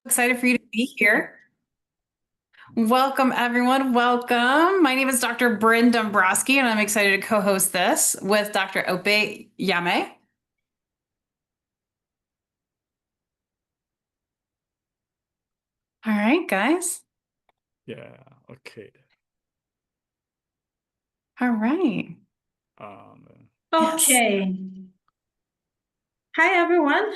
Excited for you to be here. Welcome, everyone. Welcome. My name is Dr. Bryn Dombrowski, and I'm excited to co-host this with Dr. Ope Yame. All right, guys. Yeah, okay. All right. Yes. Okay. Hi, everyone.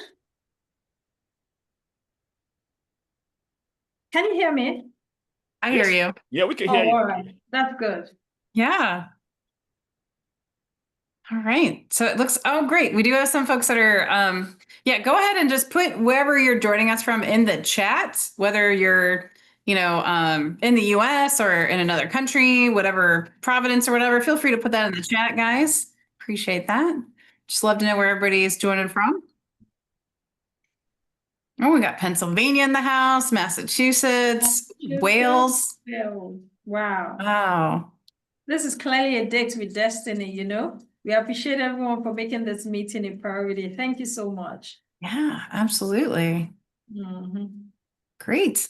Can you hear me? I hear you. Yeah, we can hear you. All right. That's good. Yeah. All right. So it looks, oh, great. We do have some folks that are, yeah, go ahead and just put wherever you're joining us from in the chat, whether you're, in the US or in another country, whatever Providence or whatever, feel free to put that in the chat, guys. Appreciate that. Just love to know where everybody is joining from. Oh, we got Pennsylvania in the house, Massachusetts, Wales. Wow. Wow. This is clearly a date with destiny, you know? We appreciate everyone for making this meeting a priority. Thank you so much. Yeah, absolutely. Great.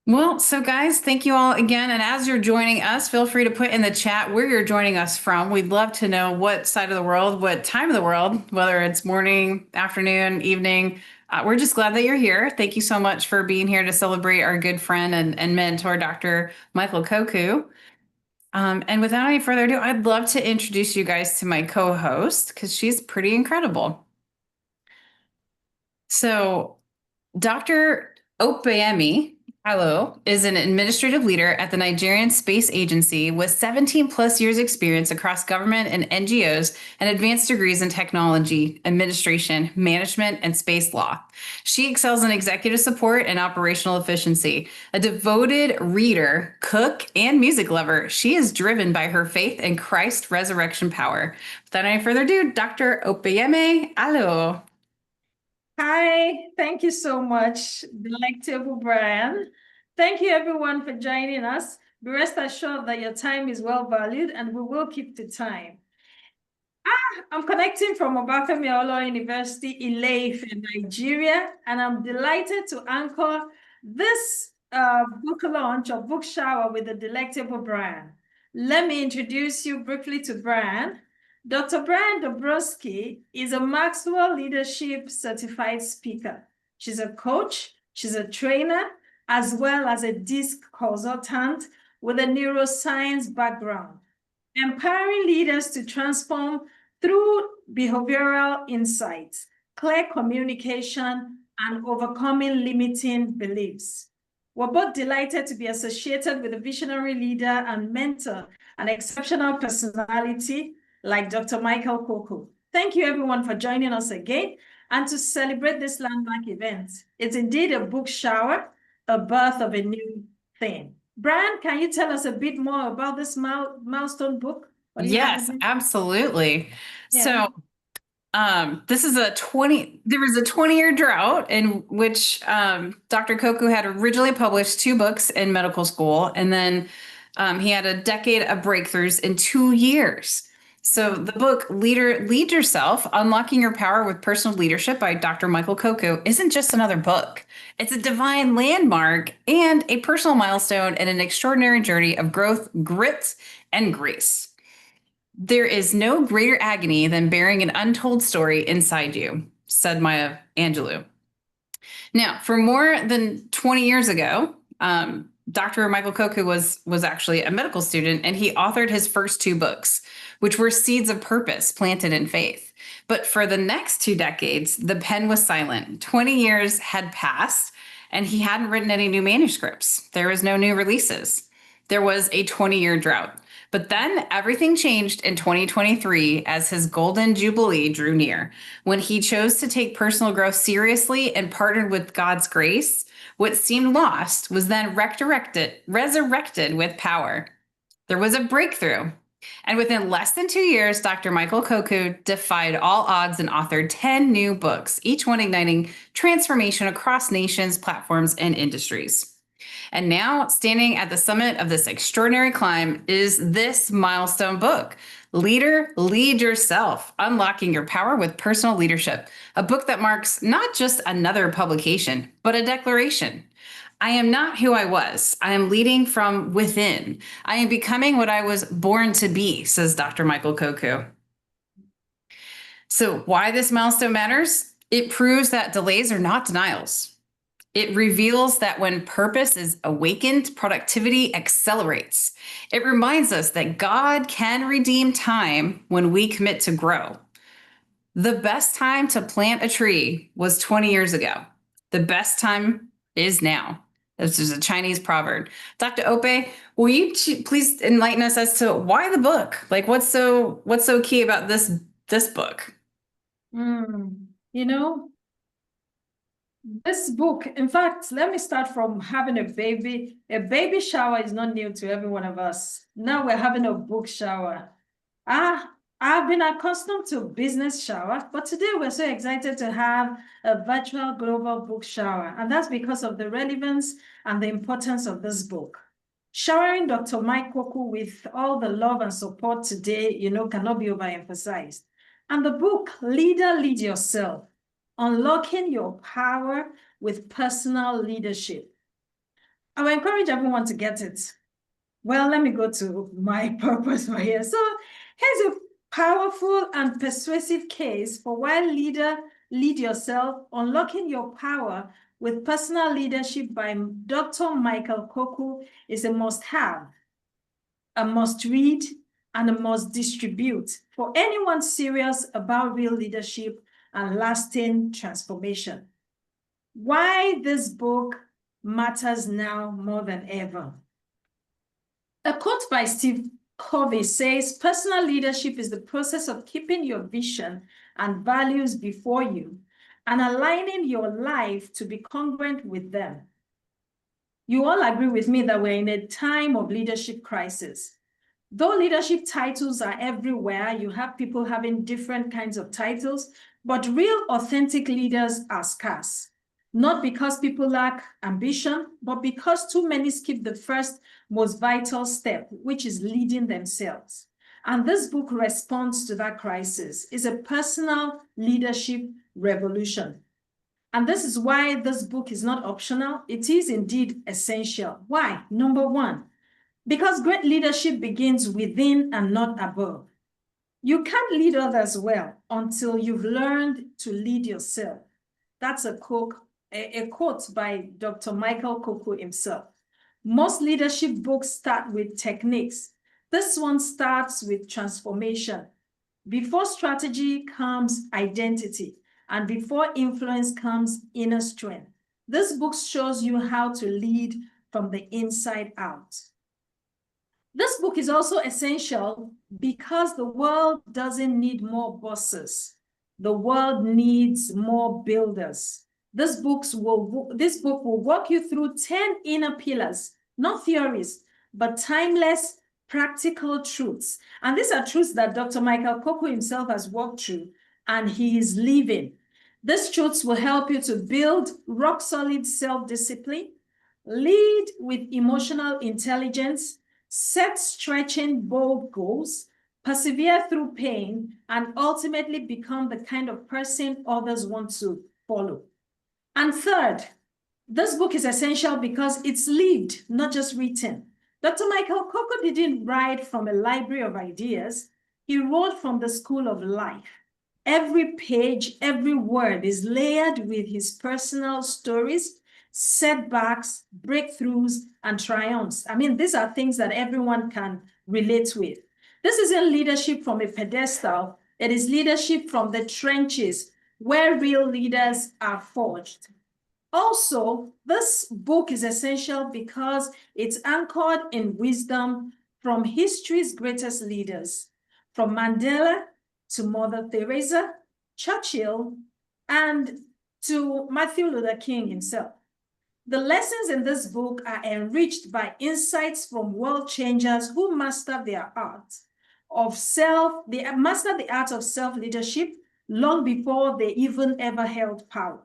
Well, so guys, thank you all again. And as you're joining us, feel free to put in the chat where you're joining us from. We'd love to know what side of the world, what time of the world, whether it's morning, afternoon, evening. We're just glad that you're here. Thank you so much for being here to celebrate our good friend and mentor, Dr. Michael Koku. And without any further ado, I'd love to introduce you guys to my co-host because she's pretty incredible. So Dr. Opeyemi Alo is an administrative leader at the Nigerian Space Agency with 17 plus years experience across government and NGOs and advanced degrees in technology, administration, management, and space law. She excels in executive support and operational efficiency. A devoted reader, cook, and music lover, she is driven by her faith in Christ's resurrection power. Without any further ado, Dr. Opeyemi Alo. Hi, thank you so much, delectable Brian. Thank you everyone for joining us. Be rest assured that your time is well valued and we will keep the time. I'm connecting from Obafemi Awolowo University, Ile-Ife, Nigeria, and I'm delighted to anchor this book launch or book shower with the delectable Brian. Let me introduce you briefly to Brian. Dr. Brian Dombrowski is a Maxwell Leadership Certified Speaker. She's a coach, she's a trainer, as well as a DISC consultant with a neuroscience background, empowering leaders to transform through behavioral insights, clear communication, and overcoming limiting beliefs. We're both delighted to be associated with a visionary leader and mentor, an exceptional personality like Dr. Michael Koku. Thank you everyone for joining us again and to celebrate this landmark event. It's indeed a book shower, a birth of a new thing. Brian, can you tell us a bit more about this milestone book? Yes, absolutely. Yeah. So this is there was a 20-year drought in which Dr. Koku had originally published 2 books in medical school, and then he had a decade of breakthroughs in 2 years. So the book Lead Yourself, Unlocking Your Power with Personal Leadership by Dr. Michael Koku isn't just another book. It's a divine landmark and a personal milestone in an extraordinary journey of growth, grit, and grace. There is no greater agony than bearing an untold story inside you, said Maya Angelou. Now, for more than 20 years ago, Dr. Michael Koku was actually a medical student, and he authored his first 2 books, which were seeds of purpose planted in faith. But for the next 2 decades, the pen was silent. 20 years had passed, and he hadn't written any new manuscripts. There was no new releases. There was a 20-year drought. But then everything changed in 2023 as his golden jubilee drew near. When he chose to take personal growth seriously and partnered with God's grace, what seemed lost was then resurrected with power. There was a breakthrough. And within less than 2 years, Dr. Michael Koku defied all odds and authored 10 new books, each one igniting transformation across nations, platforms, and industries. And now, standing at the summit of this extraordinary climb is this milestone book, Leader, Lead Yourself, Unlocking Your Power with Personal Leadership, a book that marks not just another publication, but a declaration. I am not who I was. I am leading from within. I am becoming what I was born to be, says Dr. Michael Koku. So why this milestone matters? It proves that delays are not denials. It reveals that when purpose is awakened, productivity accelerates. It reminds us that God can redeem time when we commit to grow. The best time to plant a tree was 20 years ago. The best time is now. This is a Chinese proverb. Dr. Ope, will you please enlighten us as to why the book? Like, what's so key about this book? You know, this book, in fact, let me start from having a baby. A baby shower is not new to every one of us. Now we're having a book shower. I've been accustomed to business shower, but today we're so excited to have a virtual global book shower. And that's because of the relevance and the importance of this book. Showering Dr. Mike Koku with all the love and support today, cannot be overemphasized. And the book, Leader, Lead Yourself, Unlocking Your Power with Personal Leadership. I will encourage everyone to get it. Well, let me go to my purpose for here. So here's a powerful and persuasive case for why Leader, Lead Yourself, Unlocking Your Power with Personal Leadership by Dr. Michael Koku is a must-have, a must-read, and a must-distribute for anyone serious about real leadership and lasting transformation. Why this book matters now more than ever. A quote by Steve Covey says, personal leadership is the process of keeping your vision and values before you and aligning your life to be congruent with them. You all agree with me that we're in a time of leadership crisis. Though leadership titles are everywhere, you have people having different kinds of titles, but real authentic leaders are scarce. Not because people lack ambition, but because too many skip the first most vital step, which is leading themselves. And this book responds to that crisis. It's a personal leadership revolution. And this is why this book is not optional. It is indeed essential. Why? Number one, because great leadership begins within and not above. You can't lead others well until you've learned to lead yourself. That's a quote by Dr. Michael Koku himself. Most leadership books start with techniques. This one starts with transformation. Before strategy comes identity, and before influence comes inner strength. This book shows you how to lead from the inside out. This book is also essential because the world doesn't need more bosses. The world needs more builders. This book will walk you through 10 inner pillars, not theories, but timeless, practical truths. And these are truths that Dr. Michael Koku himself has walked through and he is living. These truths will help you to build rock-solid self-discipline, lead with emotional intelligence, set stretching, bold goals, persevere through pain, and ultimately become the kind of person others want to follow. And third, this book is essential because it's lived, not just written. Dr. Michael Koku didn't write from a library of ideas. He wrote from the school of life. Every page, every word is layered with his personal stories, setbacks, breakthroughs, and triumphs. I mean, these are things that everyone can relate with. This isn't leadership from a pedestal. It is leadership from the trenches where real leaders are forged. Also, this book is essential because it's anchored in wisdom from history's greatest leaders, from Mandela to Mother Teresa, Churchill, and to Martin Luther King himself. The lessons in this book are enriched by insights from world changers who mastered the art of self-leadership long before they even ever held power.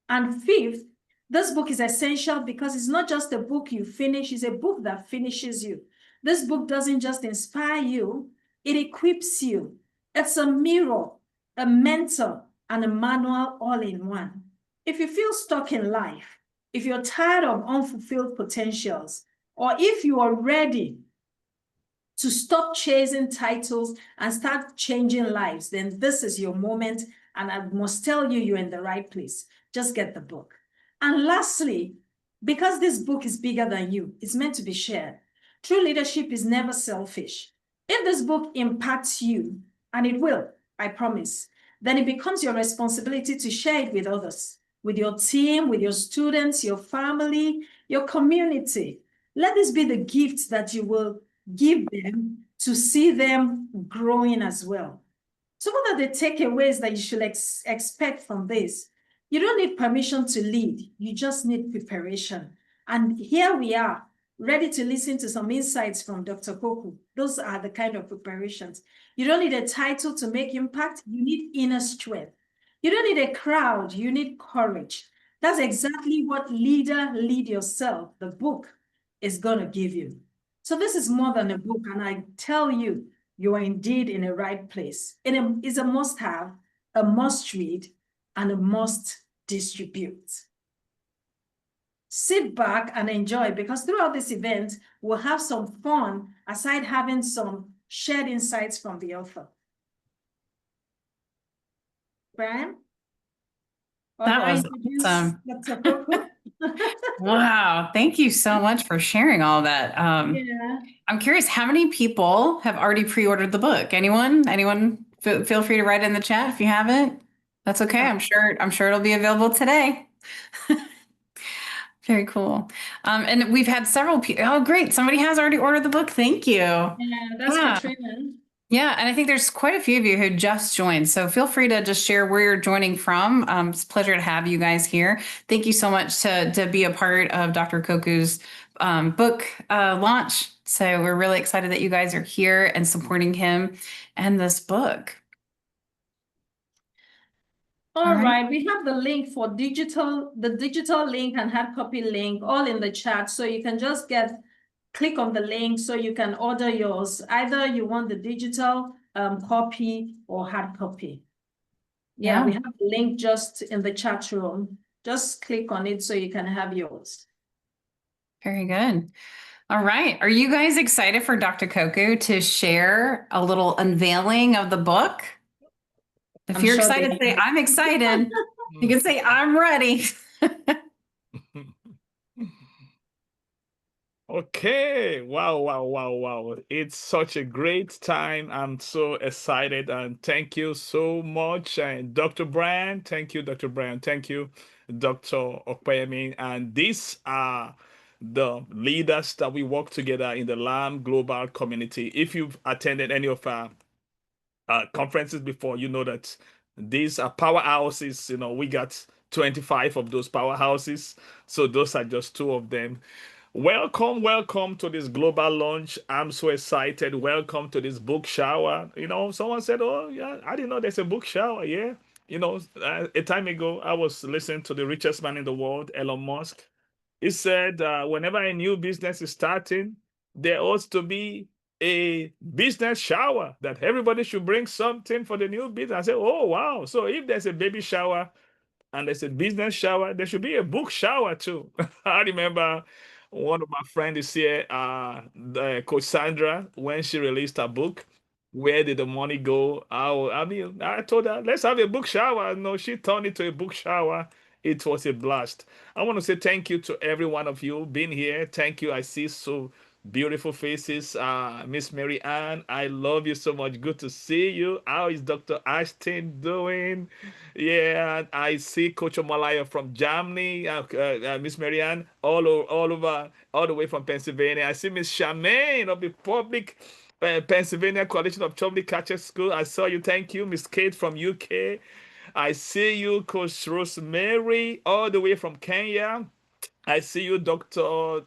And fifth, this book is essential because it's not just a book you finish, it's a book that finishes you. This book doesn't just inspire you, It equips you. It's a mirror, a mentor, and a manual all in one. If you feel stuck in life, if you're tired of unfulfilled potentials, or if you are ready to stop chasing titles and start changing lives, then this is your moment. And I must tell you, you're in the right place. Just get the book. And lastly, because this book is bigger than you, it's meant to be shared. True leadership is never selfish. If this book impacts you, and it will, I promise, then it becomes your responsibility to share it with others, with your team, with your students, your family, your community. Let this be the gift that you will give them to see them growing as well. So what are the takeaways that you should expect from this? You don't need permission to lead. You just need preparation. And here we are, ready to listen to some insights from Dr. Koku. Those are the kind of preparations. You don't need a title to make impact. You need inner strength. You don't need a crowd. You need courage. That's exactly what Lead Yourself, the book, is going to give you. So this is more than a book, and I tell you, you are indeed in the right place. It's a must-have, a must-read, and a must-distribute. Sit back and enjoy, because throughout this event, we'll have some fun aside having some shared insights from the author. Brian? That was awesome. Dr. Koku? Wow. Thank you so much for sharing all that. Yeah. I'm curious, how many people have already pre-ordered the book? Anyone? Feel free to write in the chat if you haven't. That's okay. I'm sure it'll be available today. Very cool. And we've had several people. Oh, great. Somebody has already ordered the book. Thank you. Yeah, that's Katrina. Yeah, and I think there's quite a few of you who just joined. So feel free to just share where you're joining from. It's a pleasure to have you guys here. Thank you so much to be a part of Dr. Koku's book launch. So we're really excited that you guys are here and supporting him and this book. All right, we have the link for the digital link and hard copy link all in the chat. So you can just click on the link so you can order yours. Either you want the digital copy or hard copy. Yeah, we have the link just in the chat room. Just click on it so you can have yours. Very good. All right. Are you guys excited for Dr. Koku to share a little unveiling of the book? If you're excited, say, I'm excited. You can say, I'm ready. Okay. Wow. It's such a great time. I'm so excited, and thank you so much. And Dr. Brian, thank you, Dr. Brian. Thank you, Dr. Okpeyemi. And these are the leaders that we work together in the L.E.A.D.E.R.S.H.I.P global community. If you've attended any of our conferences before, you know that these are powerhouses. You know, we got 25 of those powerhouses. So those are just two of them. Welcome to this global launch. I'm so excited. Welcome to this book shower. You know, someone said, oh, yeah, I didn't know there's a book shower. Yeah. You know, a time ago, I was listening to the richest man in the world, Elon Musk. He said, whenever a new business is starting, there ought to be a business shower, that everybody should bring something for the new business. I said, oh, wow. So if there's a baby shower and there's a business shower, there should be a book shower too. I remember one of my friends is here, Coach Sandra, when she released her book, Where Did the Money Go? I told her, let's have a book shower. No, she turned it to a book shower. It was a blast. I want to say thank you to every one of you being here. Thank you. I see so beautiful faces. Miss Mary Ann, I love you so much. Good to see you. How is Dr. Ashton doing? Yeah, I see Coach Omalaya from Germany, Miss Mary Ann, all over, all the way from Pennsylvania. I see Miss Charmaine of the Public Pennsylvania Coalition of Public Catcher School. I saw you. Thank you. Miss Kate from UK. I see you, Coach Rosemary, all the way from Kenya. I see you, Dr.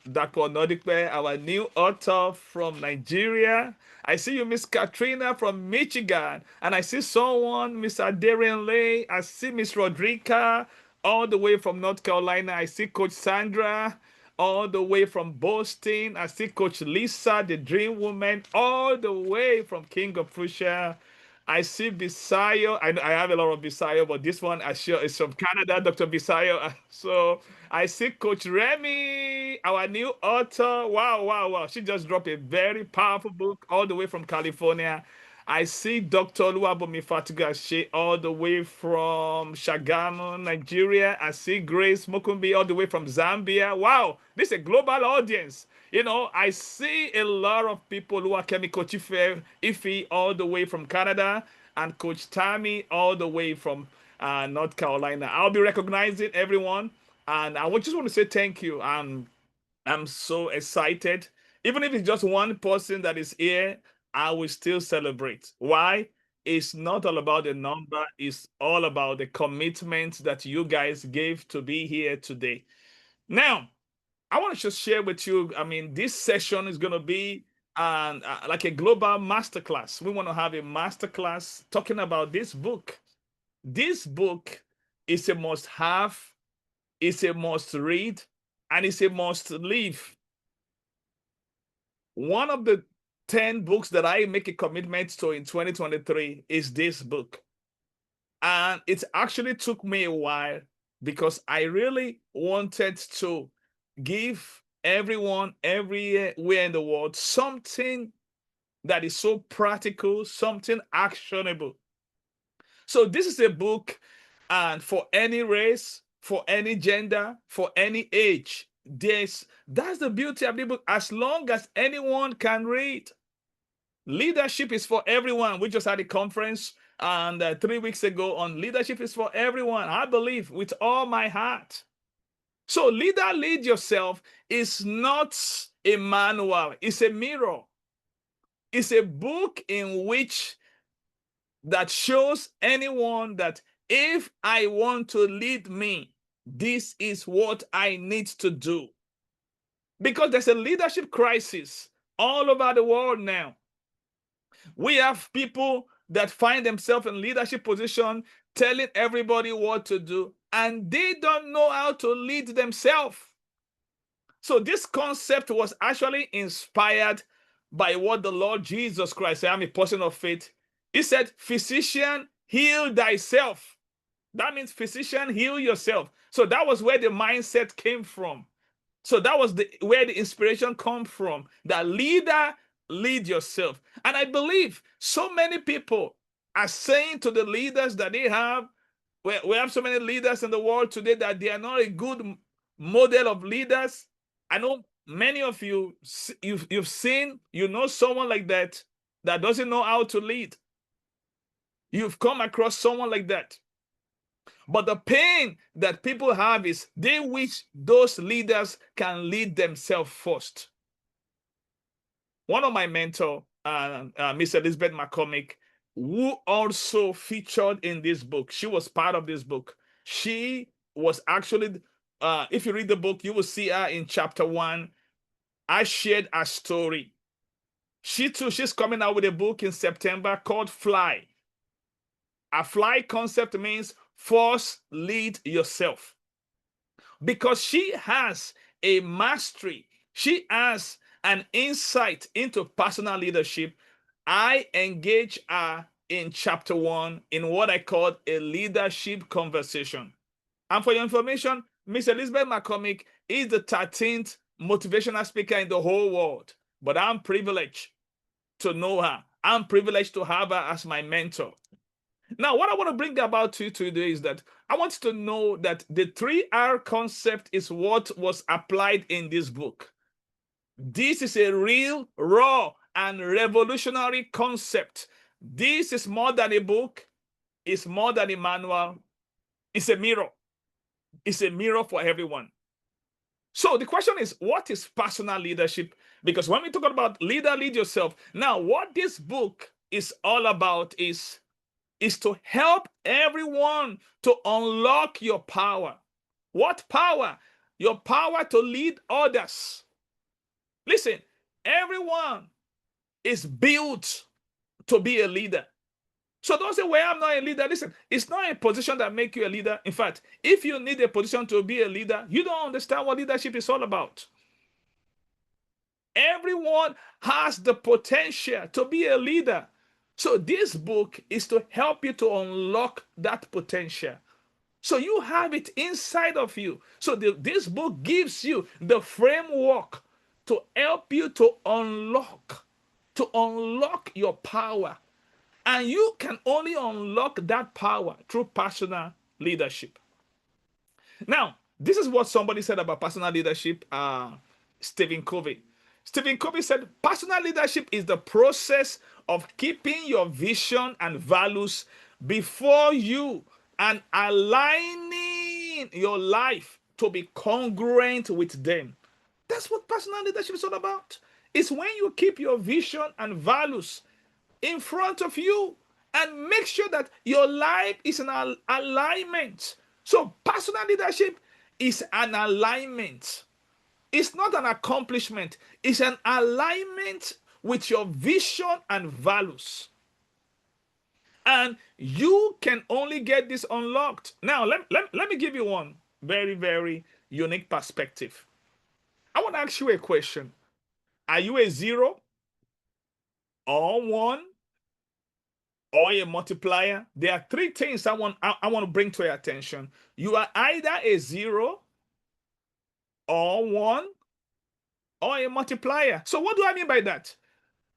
Nodikwe, our new author from Nigeria. I see you, Miss Katrina from Michigan. And I see someone, Miss Adarian Lay. I see Miss Rodrika, all the way from North Carolina. I see Coach Sandra. all the way from Boston. I see Coach Lisa, the Dream Woman, all the way from King of Prussia. I see Bisayo. I have a lot of Bisayo, but this one I sure is from Canada, Dr. Bisayo. So I see Coach Remy, our new author. Wow, wow, wow. She just dropped a very powerful book all the way from California. I see Dr. Luabomi Fatugashe all the way from Shagamu, Nigeria. I see Grace Mukumbi all the way from Zambia. Wow, this is a global audience. You know, I see a lot of people who are Kemi Coach Ife all the way from Canada and Coach Tammy all the way from North Carolina. I'll be recognizing everyone. And I just want to say thank you. I'm so excited. Even if it's just one person that is here, I will still celebrate. Why? It's not all about the number, it's all about the commitment that you guys gave to be here today. Now, I want to just share with you. I mean, this session is going to be like a global masterclass. We want to have a masterclass talking about this book. This book is a must have, it's a must read, and it's a must live. One of the 10 books that I make a commitment to in 2023 is this book. And it actually took me a while because I really wanted to give everyone everywhere in the world something that is so practical, something actionable. So this is a book, and for any race, for any gender, for any age, that's the beauty of the book. As long as anyone can read, leadership is for everyone. We just had a conference and 3 weeks ago on leadership is for everyone. I believe with all my heart. So lead yourself is not a manual, it's a mirror. It's a book in which that shows anyone that if I want to lead me, this is what I need to do. Because there's a leadership crisis all over the world now. We have people that find themselves in leadership position telling everybody what to do, and they don't know how to lead themselves. So this concept was actually inspired by what the Lord Jesus Christ said. I'm a person of faith. He said, physician, heal thyself. That means physician, heal yourself. So that was where the mindset came from. So that was where the inspiration comes from. That leader, lead yourself. And I believe so many people are saying to the leaders that they have, we have so many leaders in the world today that they are not a good model of leaders. I know many of you, you've seen, you know someone like that doesn't know how to lead. You've come across someone like that. But the pain that people have is they wish those leaders can lead themselves first. One of my mentors, Miss Elizabeth McCormick, who also featured in this book, she was part of this book. She was actually, if you read the book, you will see her in chapter 1. I shared her story. She too, she's coming out with a book in September called Fly. A fly concept means first lead yourself. Because she has a mastery, she has an insight into personal leadership. I engage her in chapter 1 in what I call a leadership conversation. And for your information, Miss Elizabeth McCormick is the 13th motivational speaker in the whole world. But I'm privileged to know her. I'm privileged to have her as my mentor. Now, what I want to bring about to you today is that I want you to know that the 3R concept is what was applied in this book. This is a real, raw, and revolutionary concept. This is more than a book. It's more than a manual. It's a mirror. It's a mirror for everyone. So the question is, what is personal leadership? Because when we talk about lead yourself, now what this book is all about is to help everyone to unlock your power. What power? Your power to lead others. Listen, everyone is built to be a leader. So don't say, well, I'm not a leader. Listen, it's not a position that makes you a leader. In fact, if you need a position to be a leader, you don't understand what leadership is all about. Everyone has the potential to be a leader. So this book is to help you to unlock that potential. So you have it inside of you. So this book gives you the framework to help you to unlock your power. And you can only unlock that power through personal leadership. Now, this is what somebody said about personal leadership, Stephen Covey. Stephen Covey said, personal leadership is the process of keeping your vision and values before you and aligning your life to be congruent with them. That's what personal leadership is all about. It's when you keep your vision and values in front of you and make sure that your life is in alignment. So personal leadership is an alignment. It's not an accomplishment. It's an alignment with your vision and values. And you can only get this unlocked. Now, let me give you one very, very unique perspective. I want to ask you a question. Are you a 0 or 1 or a multiplier? There are 3 things I want to bring to your attention. You are either a 0 or 1 or a multiplier. So what do I mean by that?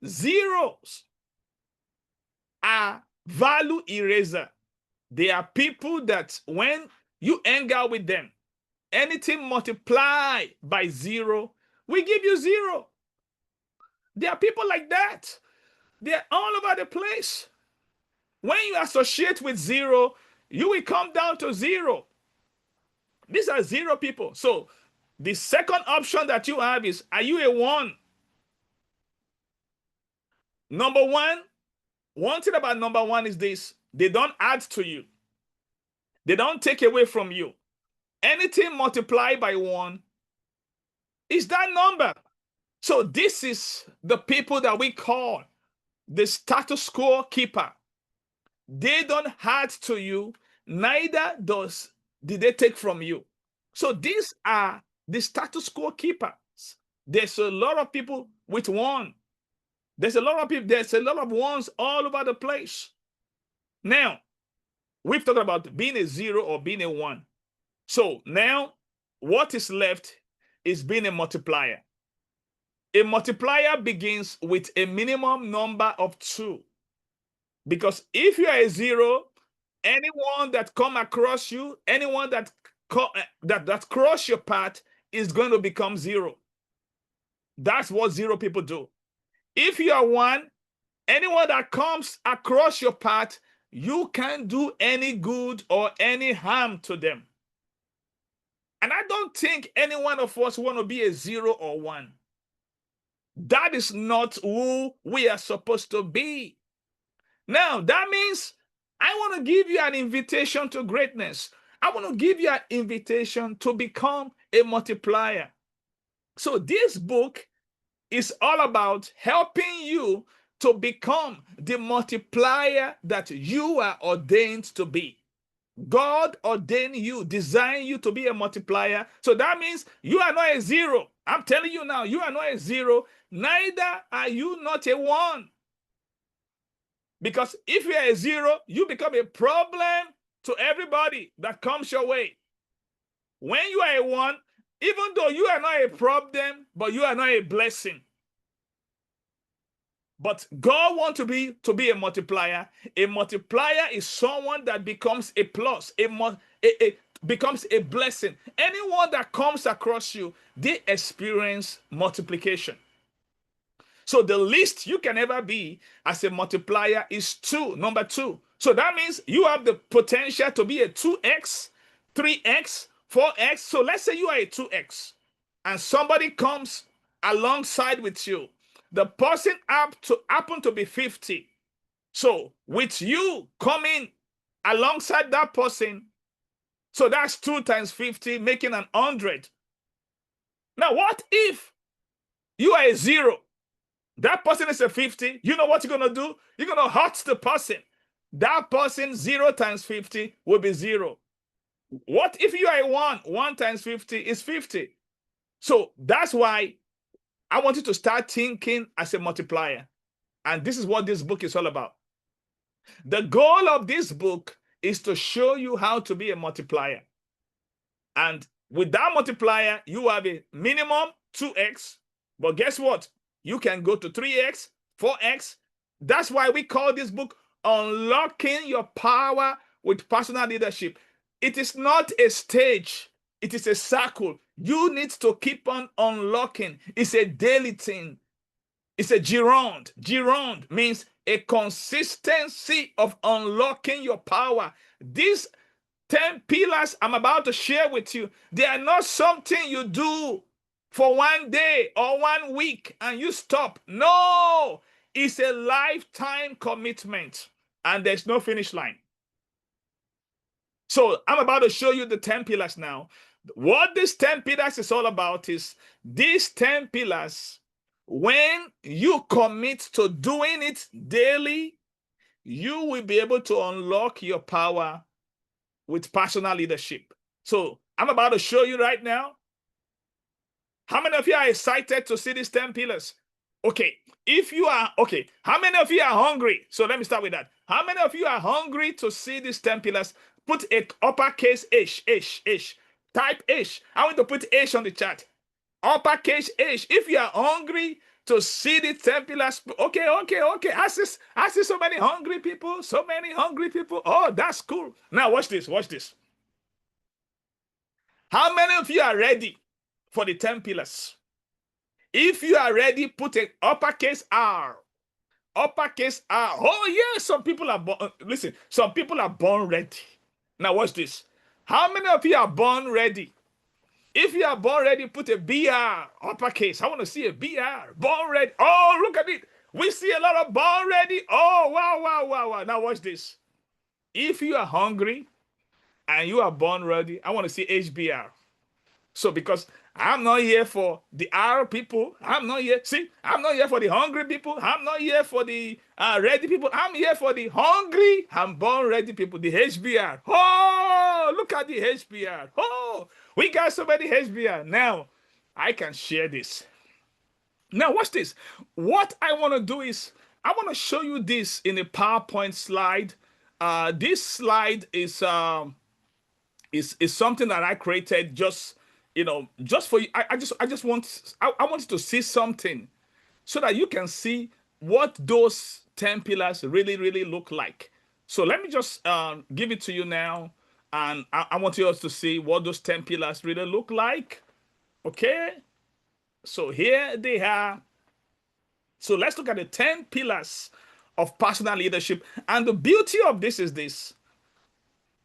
Zeros are value eraser. They are people that when you hang out with them, anything multiplied by 0 will give you 0. There are people like that. They're all over the place. When you associate with 0, you will come down to 0. These are 0 people. So the second option that you have is, are you a 1? Number 1, one thing about number 1 is this: they don't add to you. They don't take away from you. Anything multiplied by 1 is that number. So this is the people that we call the status quo keeper. They don't add to you, neither did they take from you. So these are the status quo keepers. There's a lot of people with 1. There's a lot of people, there's a lot of 1s all over the place. Now, we've talked about being a 0 or being a 1. So now what is left is being a multiplier. A multiplier begins with a minimum number of 2. Because if you are a 0, anyone that come across you, anyone that cross your path is going to become 0. That's what 0 people do. If you are 1, anyone that comes across your path, you can't do any good or any harm to them. And I don't think any one of us want to be a 0 or 1. That is not who we are supposed to be. Now, that means I want to give you an invitation to greatness. I want to give you an invitation to become a multiplier. So this book is all about helping you to become the multiplier that you are ordained to be. God ordained you, designed you to be a multiplier. So that means you are not a 0. I'm telling you now, you are not a 0, neither are you not a 1. Because if you are a 0, you become a problem to everybody that comes your way. When you are a 1, even though you are not a problem, but you are not a blessing. But God wants to be a multiplier. A multiplier is someone that becomes a plus, becomes a blessing. Anyone that comes across you, they experience multiplication. So the least you can ever be as a multiplier is 2, number 2. So that means you have the potential to be a 2x, 3x, 4x. So let's say you are a 2x and somebody comes alongside with you. The person happen to be 50. So with you coming alongside that person, so that's 2 times 50, making 100. Now, what if you are a 0? That person is a 50. You know what you're going to do? You're going to hurt the person. That person, 0 times 50 will be 0. What if you are a 1? 1 times 50 is 50. So that's why I want you to start thinking as a multiplier. And this is what this book is all about. The goal of this book is to show you how to be a multiplier. And with that multiplier, you have a minimum 2x. But guess what? You can go to 3x, 4x. That's why we call this book Unlocking Your Power with Personal Leadership. It is not a stage. It is a circle. You need to keep on unlocking. It's a daily thing. It's a gerund. Gerund means a consistency of unlocking your power. These 10 pillars I'm about to share with you, they are not something you do for one day or 1 week and you stop. No, it's a lifetime commitment and there's no finish line. So I'm about to show you the 10 pillars now. What these 10 pillars is all about is these 10 pillars, when you commit to doing it daily, you will be able to unlock your power with personal leadership. So I'm about to show you right now. How many of you are excited to see these 10 pillars? Okay, if you are, okay, how many of you are hungry? So let me start with that. How many of you are hungry to see these 10 pillars? Put a uppercase H, H, H. Type H. I want to put H on the chat. Uppercase H. If you are hungry to see the 10 pillars, okay. I see so many hungry people, so many hungry people. Oh, that's cool. Now watch this, watch this. How many of you are ready for the 10 pillars? If you are ready, put an uppercase R. Uppercase R. Oh, yeah, some people are born. Listen, some people are born ready. Now, watch this. How many of you are born ready? If you are born ready, put a BR, uppercase. I want to see a BR. Born ready. Oh, look at it. We see a lot of born ready. Oh, wow. Now, watch this. If you are hungry and you are born ready, I want to see HBR. So because I'm not here for the R people, I'm not here. See, I'm not here for the hungry people. I'm not here for the ready people. I'm here for the hungry and born ready people, the HBR. Oh, look at the HBR. Oh, we got so many HBR. Now, I can share this. Now, watch this. What I want to do is, I want to show you this in a PowerPoint slide. This slide is something that I created just for you. I want you to see something so that you can see what those 10 pillars really look like. So let me just give it to you now, and I want you also to see what those 10 pillars really look like. Okay, so here they are. So let's look at the 10 pillars of personal leadership. And the beauty of this is this.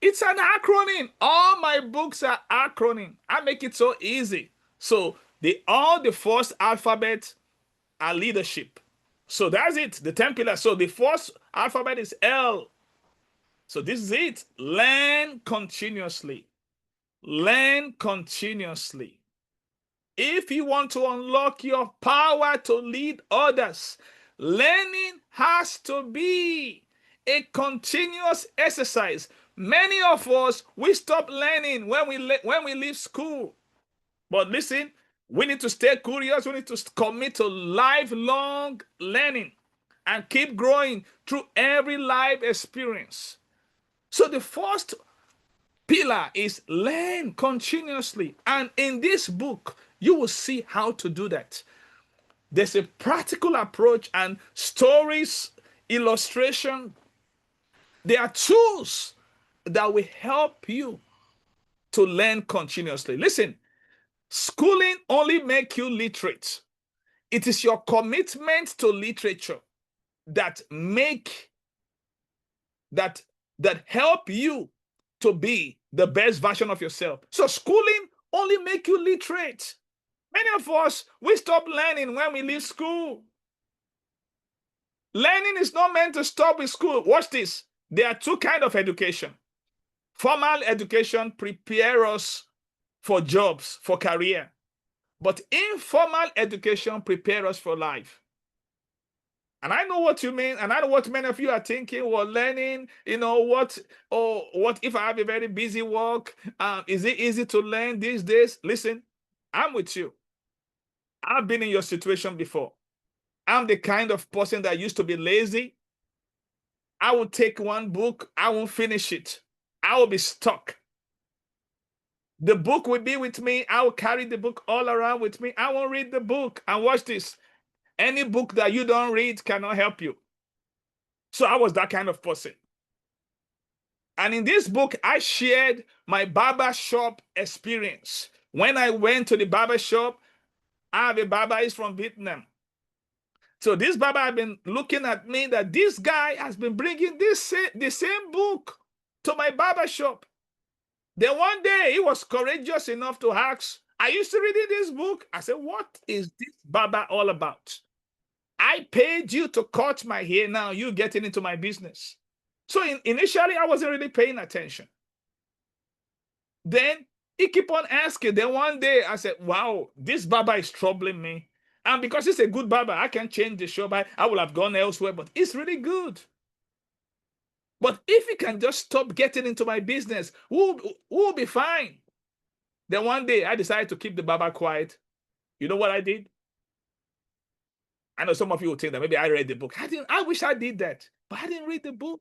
It's an acronym. All my books are acronym. I make it so easy. So all the first alphabet are leadership. So that's it, the 10 pillars. So the first alphabet is L. So this is it. Learn continuously. Learn continuously. If you want to unlock your power to lead others, learning has to be a continuous exercise. Many of us, we stop learning when we leave school. But listen, we need to stay curious. We need to commit to lifelong learning and keep growing through every life experience. So the first pillar is learn continuously. And in this book, you will see how to do that. There's a practical approach and stories, illustration. There are tools that will help you to learn continuously. Listen, schooling only makes you literate. It is your commitment to literature that help you to be the best version of yourself. So schooling only makes you literate. Many of us, we stop learning when we leave school. Learning is not meant to stop with school. Watch this. There are two kinds of education. Formal education prepares us for jobs, for career. But informal education prepares us for life. And I know what you mean, and I know what many of you are thinking. Well, learning, what if I have a very busy work? Is it easy to learn these days? Listen, I'm with you. I've been in your situation before. I'm the kind of person that used to be lazy. I will take one book, I won't finish it. I will be stuck. The book will be with me. I will carry the book all around with me. I won't read the book. And watch this. Any book that you don't read cannot help you. So I was that kind of person. And in this book, I shared my barber shop experience. When I went to the barber shop, I have a barber, he's from Vietnam. So this barber had been looking at me that this guy has been bringing the same book to my barber shop. Then one day he was courageous enough to ask, "Are you still reading this book?" I said, "What is this barber all about? I paid you to cut my hair. Now you're getting into my business." So initially, I wasn't really paying attention. Then he kept on asking. Then one day I said, "Wow, this barber is troubling me." And because he's a good barber, I can change the show. I would have gone elsewhere, but it's really good. But if he can just stop getting into my business, we'll be fine. Then one day I decided to keep the barber quiet. You know what I did? I know some of you will think that maybe I read the book. I wish I did that, but I didn't read the book.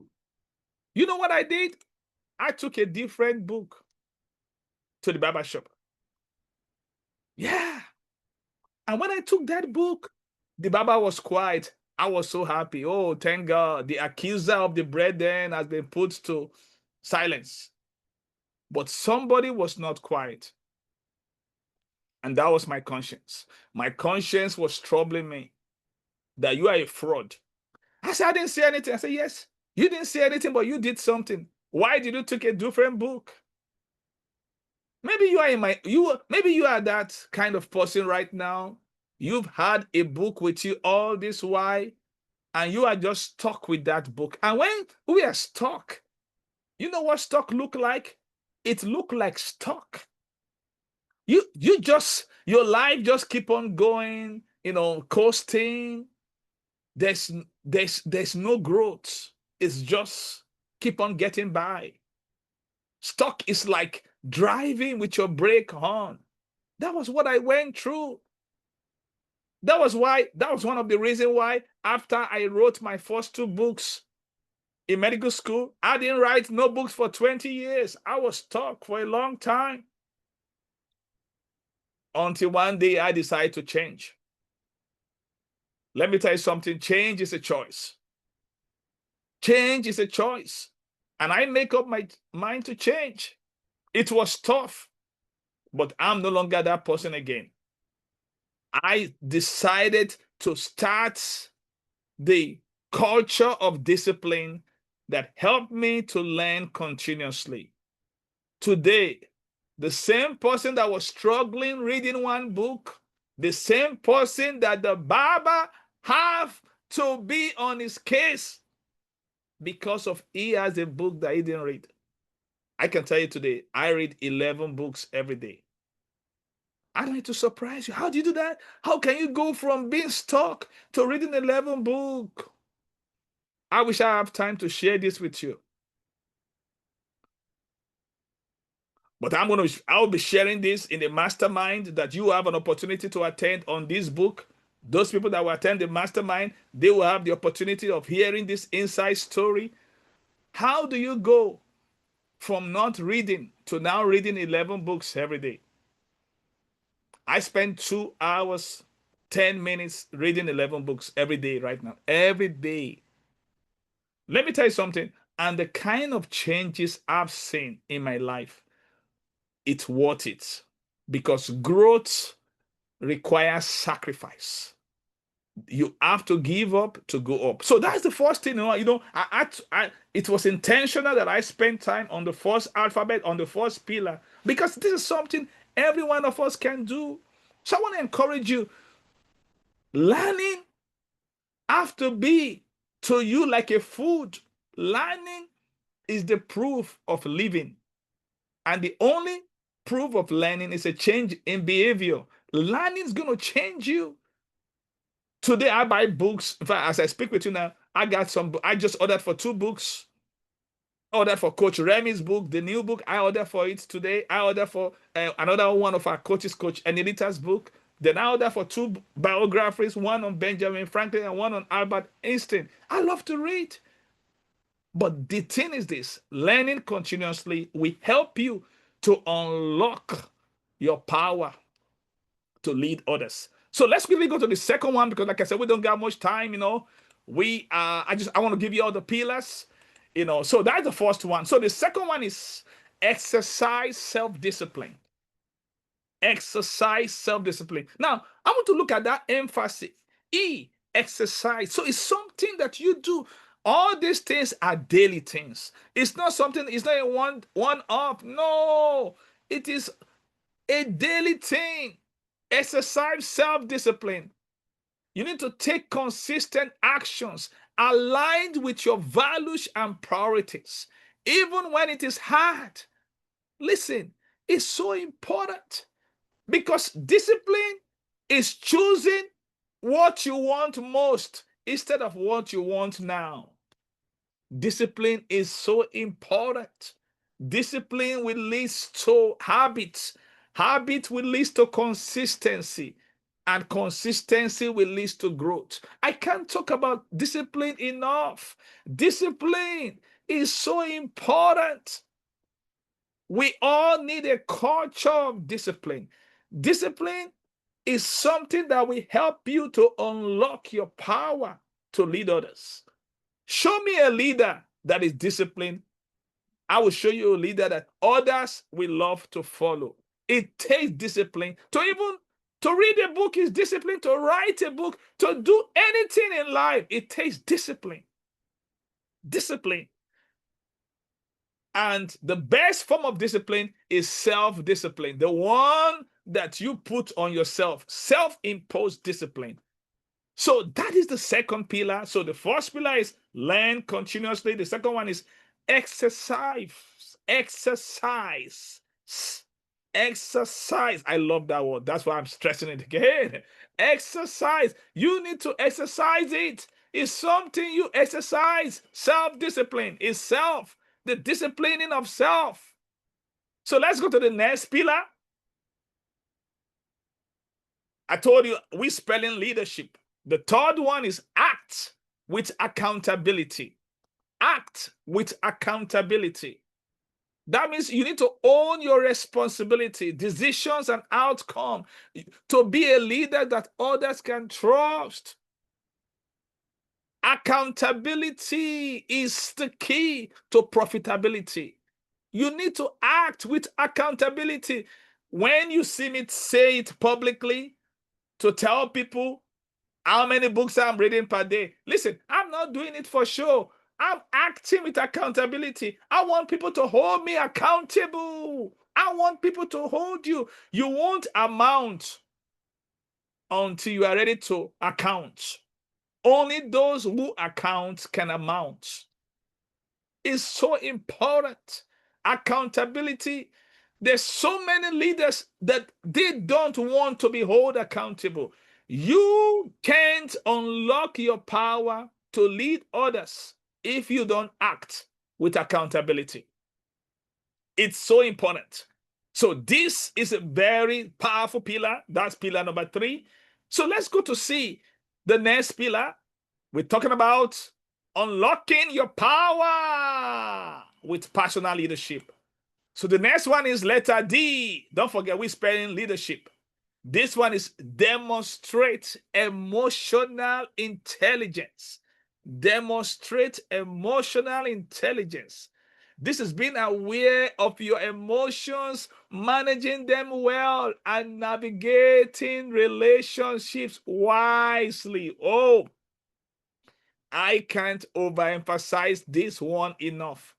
You know what I did? I took a different book to the barber shop. Yeah. And when I took that book, the barber was quiet. I was so happy. Oh, thank God. The accuser of the brethren has been put to silence. But somebody was not quiet. And that was my conscience. My conscience was troubling me that you are a fraud. I said, "I didn't say anything." I said, "Yes, you didn't say anything, but you did something. Why did you take a different book?" Maybe you are maybe you are that kind of person right now. You've had a book with you all this while, and you are just stuck with that book. And when we are stuck, you know what stuck look like? It look like stuck. You just, your life just keep on going, coasting. There's no growth. It's just keep on getting by. Stuck is like driving with your brake on. That was what I went through. That was one of the reasons why after I wrote my first two books in medical school, I didn't write no books for 20 years. I was stuck for a long time. Until one day I decided to change. Let me tell you something, change is a choice. Change is a choice. And I make up my mind to change. It was tough, but I'm no longer that person again. I decided to start the culture of discipline that helped me to learn continuously. Today, the same person that was struggling reading one book, the same person that the barber have to be on his case because of he has a book that he didn't read. I can tell you today, I read 11 books every day. I don't need to surprise you. How do you do that? How can you go from being stuck to reading 11 books? I wish I have time to share this with you. But I'll be sharing this in the mastermind that you have an opportunity to attend on this book. Those people that will attend the mastermind, they will have the opportunity of hearing this inside story. How do you go from not reading to now reading 11 books every day? I spend 2 hours, 10 minutes reading 11 books every day right now. Every day. Let me tell you something. And the kind of changes I've seen in my life, it's worth it. Because growth requires sacrifice. You have to give up to go up. So that's the first thing. It was intentional that I spent time on the first alphabet, on the first pillar, because this is something every one of us can do. So I want to encourage you. Learning have to be to you like a food. Learning is the proof of living. And the only proof of learning is a change in behavior. Learning is going to change you. Today I buy books. In fact, as I speak with you now, I just ordered for 2 books. Ordered for Coach Remy's book, the new book. I ordered for it today. I ordered for another one of our coaches, Coach Anelita's book. Then I order for 2 biographies, one on Benjamin Franklin and one on Albert Einstein. I love to read. But the thing is this, learning continuously will help you to unlock your power to lead others. So let's quickly go to the second one, because like I said, we don't got much time, I want to give you all the pillars, so that's the first one. So the second one is exercise self-discipline. Exercise self-discipline. Now, I want to look at that emphasis. Exercise. So it's something that you do. All these things are daily things. It's not a one off. No, it is a daily thing. Exercise self-discipline. You need to take consistent actions aligned with your values and priorities, even when it is hard. Listen, it's so important. Because discipline is choosing what you want most instead of what you want now. Discipline is so important. Discipline will lead to habits. Habit will lead to consistency. And consistency will lead to growth. I can't talk about discipline enough. Discipline is so important. We all need a culture of discipline. Discipline is something that will help you to unlock your power to lead others. Show me a leader that is disciplined. I will show you a leader that others will love to follow. It takes discipline to read a book is discipline, to write a book, to do anything in life. It takes discipline. Discipline. And the best form of discipline is self-discipline, the one that you put on yourself, self-imposed discipline. So that is the second pillar. So the first pillar is learn continuously. The second one is exercise. Exercise. Exercise. I love that word. That's why I'm stressing it again. Exercise. You need to exercise it. It's something you exercise. Self-discipline is self. The disciplining of self. So let's go to the next pillar. I told you we're spelling leadership. The third one is act with accountability. Act with accountability. That means you need to own your responsibility, decisions, and outcome to be a leader that others can trust. Accountability is the key to profitability. You need to act with accountability. When you see me say it publicly, to tell people how many books I'm reading per day, listen, I'm not doing it for show. I'm acting with accountability. I want people to hold me accountable. I want people to hold you. You won't amount until you are ready to account. Only those who account can amount. It's so important. Accountability. There's so many leaders that they don't want to be held accountable. You can't unlock your power to lead others if you don't act with accountability. It's so important. So this is a very powerful pillar. That's pillar number 3. So let's go to see the next pillar. We're talking about unlocking your power with personal leadership. So the next one is letter D. Don't forget, we're spelling leadership. This one is demonstrate emotional intelligence. Demonstrate emotional intelligence. This is being aware of your emotions, managing them well, and navigating relationships wisely. Oh, I can't overemphasize this one enough.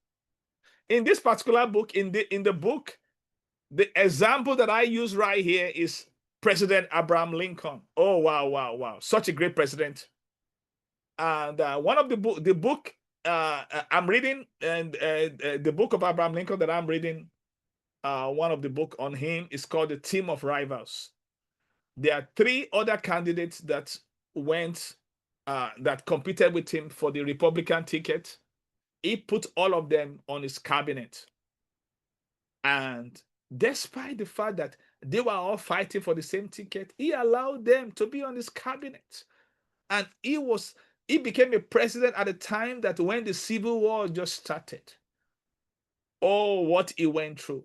In this particular book, in the book, the example that I use right here is President Abraham Lincoln. Oh, wow, wow, wow. Such a great president. And one of the book I'm reading, and the book of Abraham Lincoln that I'm reading, one of the book on him is called The Team of Rivals. There are 3 other candidates that that competed with him for the Republican ticket. He put all of them on his cabinet. And despite the fact that they were all fighting for the same ticket. He allowed them to be on his cabinet. And he became a president at a time that when the Civil War just started. Oh, what he went through.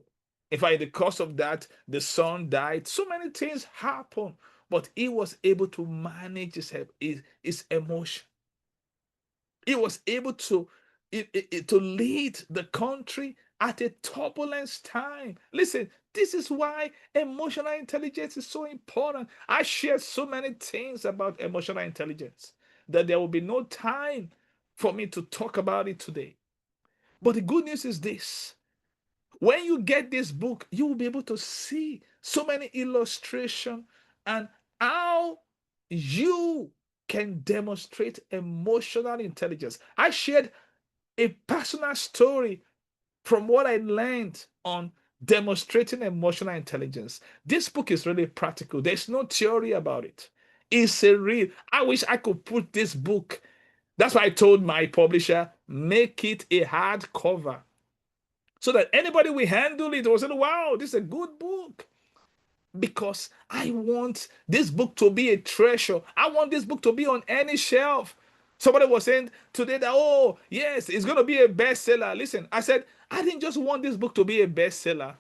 In fact, in the course of that, the son died. So many things happened, but he was able to manage his emotion. He was able to lead the country at a turbulence time. Listen, this is why emotional intelligence is so important. I shared so many things about emotional intelligence that there will be no time for me to talk about it today. But the good news is this: when you get this book, you will be able to see so many illustrations and how you can demonstrate emotional intelligence. I shared a personal story from what I learned on demonstrating emotional intelligence. This book is really practical. There's no theory about it. It's a real. I wish I could put this book. That's why I told my publisher, make it a hardcover so that anybody will handle it will say, wow, this is a good book. Because I want this book to be a treasure. I want this book to be on any shelf. Somebody was saying today that, oh, yes, it's going to be a bestseller. Listen, I said, I didn't just want this book to be a bestseller.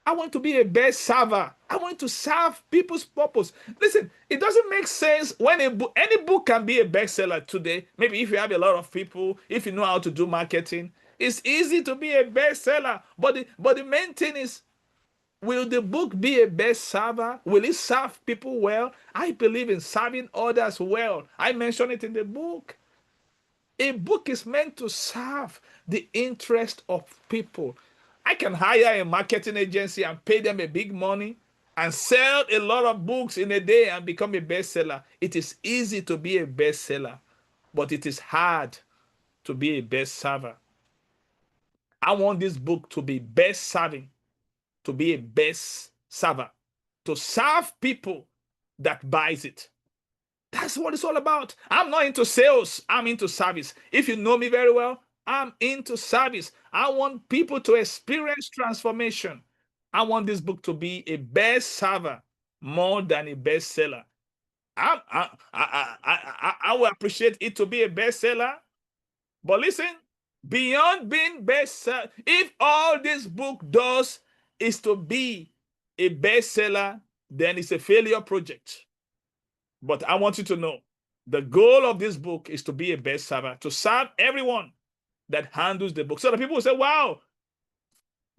I want to be a best server. I want to serve people's purpose. Listen, it doesn't make sense when any book can be a bestseller today. Maybe if you have a lot of people, if you know how to do marketing, it's easy to be a bestseller. But the main thing is, will the book be a best server? Will it serve people well? I believe in serving others well. I mentioned it in the book. A book is meant to serve the interest of people. I can hire a marketing agency and pay them a big money and sell a lot of books in a day and become a bestseller. It is easy to be a bestseller, but it is hard to be a best server. I want this book to be best serving, to be a best server, to serve people that buys it. That's what it's all about. I'm not into sales. I'm into service. If you know me very well, I'm into service. I want people to experience transformation. I want this book to be a best server more than a bestseller. I will appreciate it to be a bestseller. But listen, beyond being bestseller, if all this book does is to be a bestseller, then it's a failure project. But I want you to know the goal of this book is to be a bestseller, to serve everyone that handles the book. So the people will say, wow,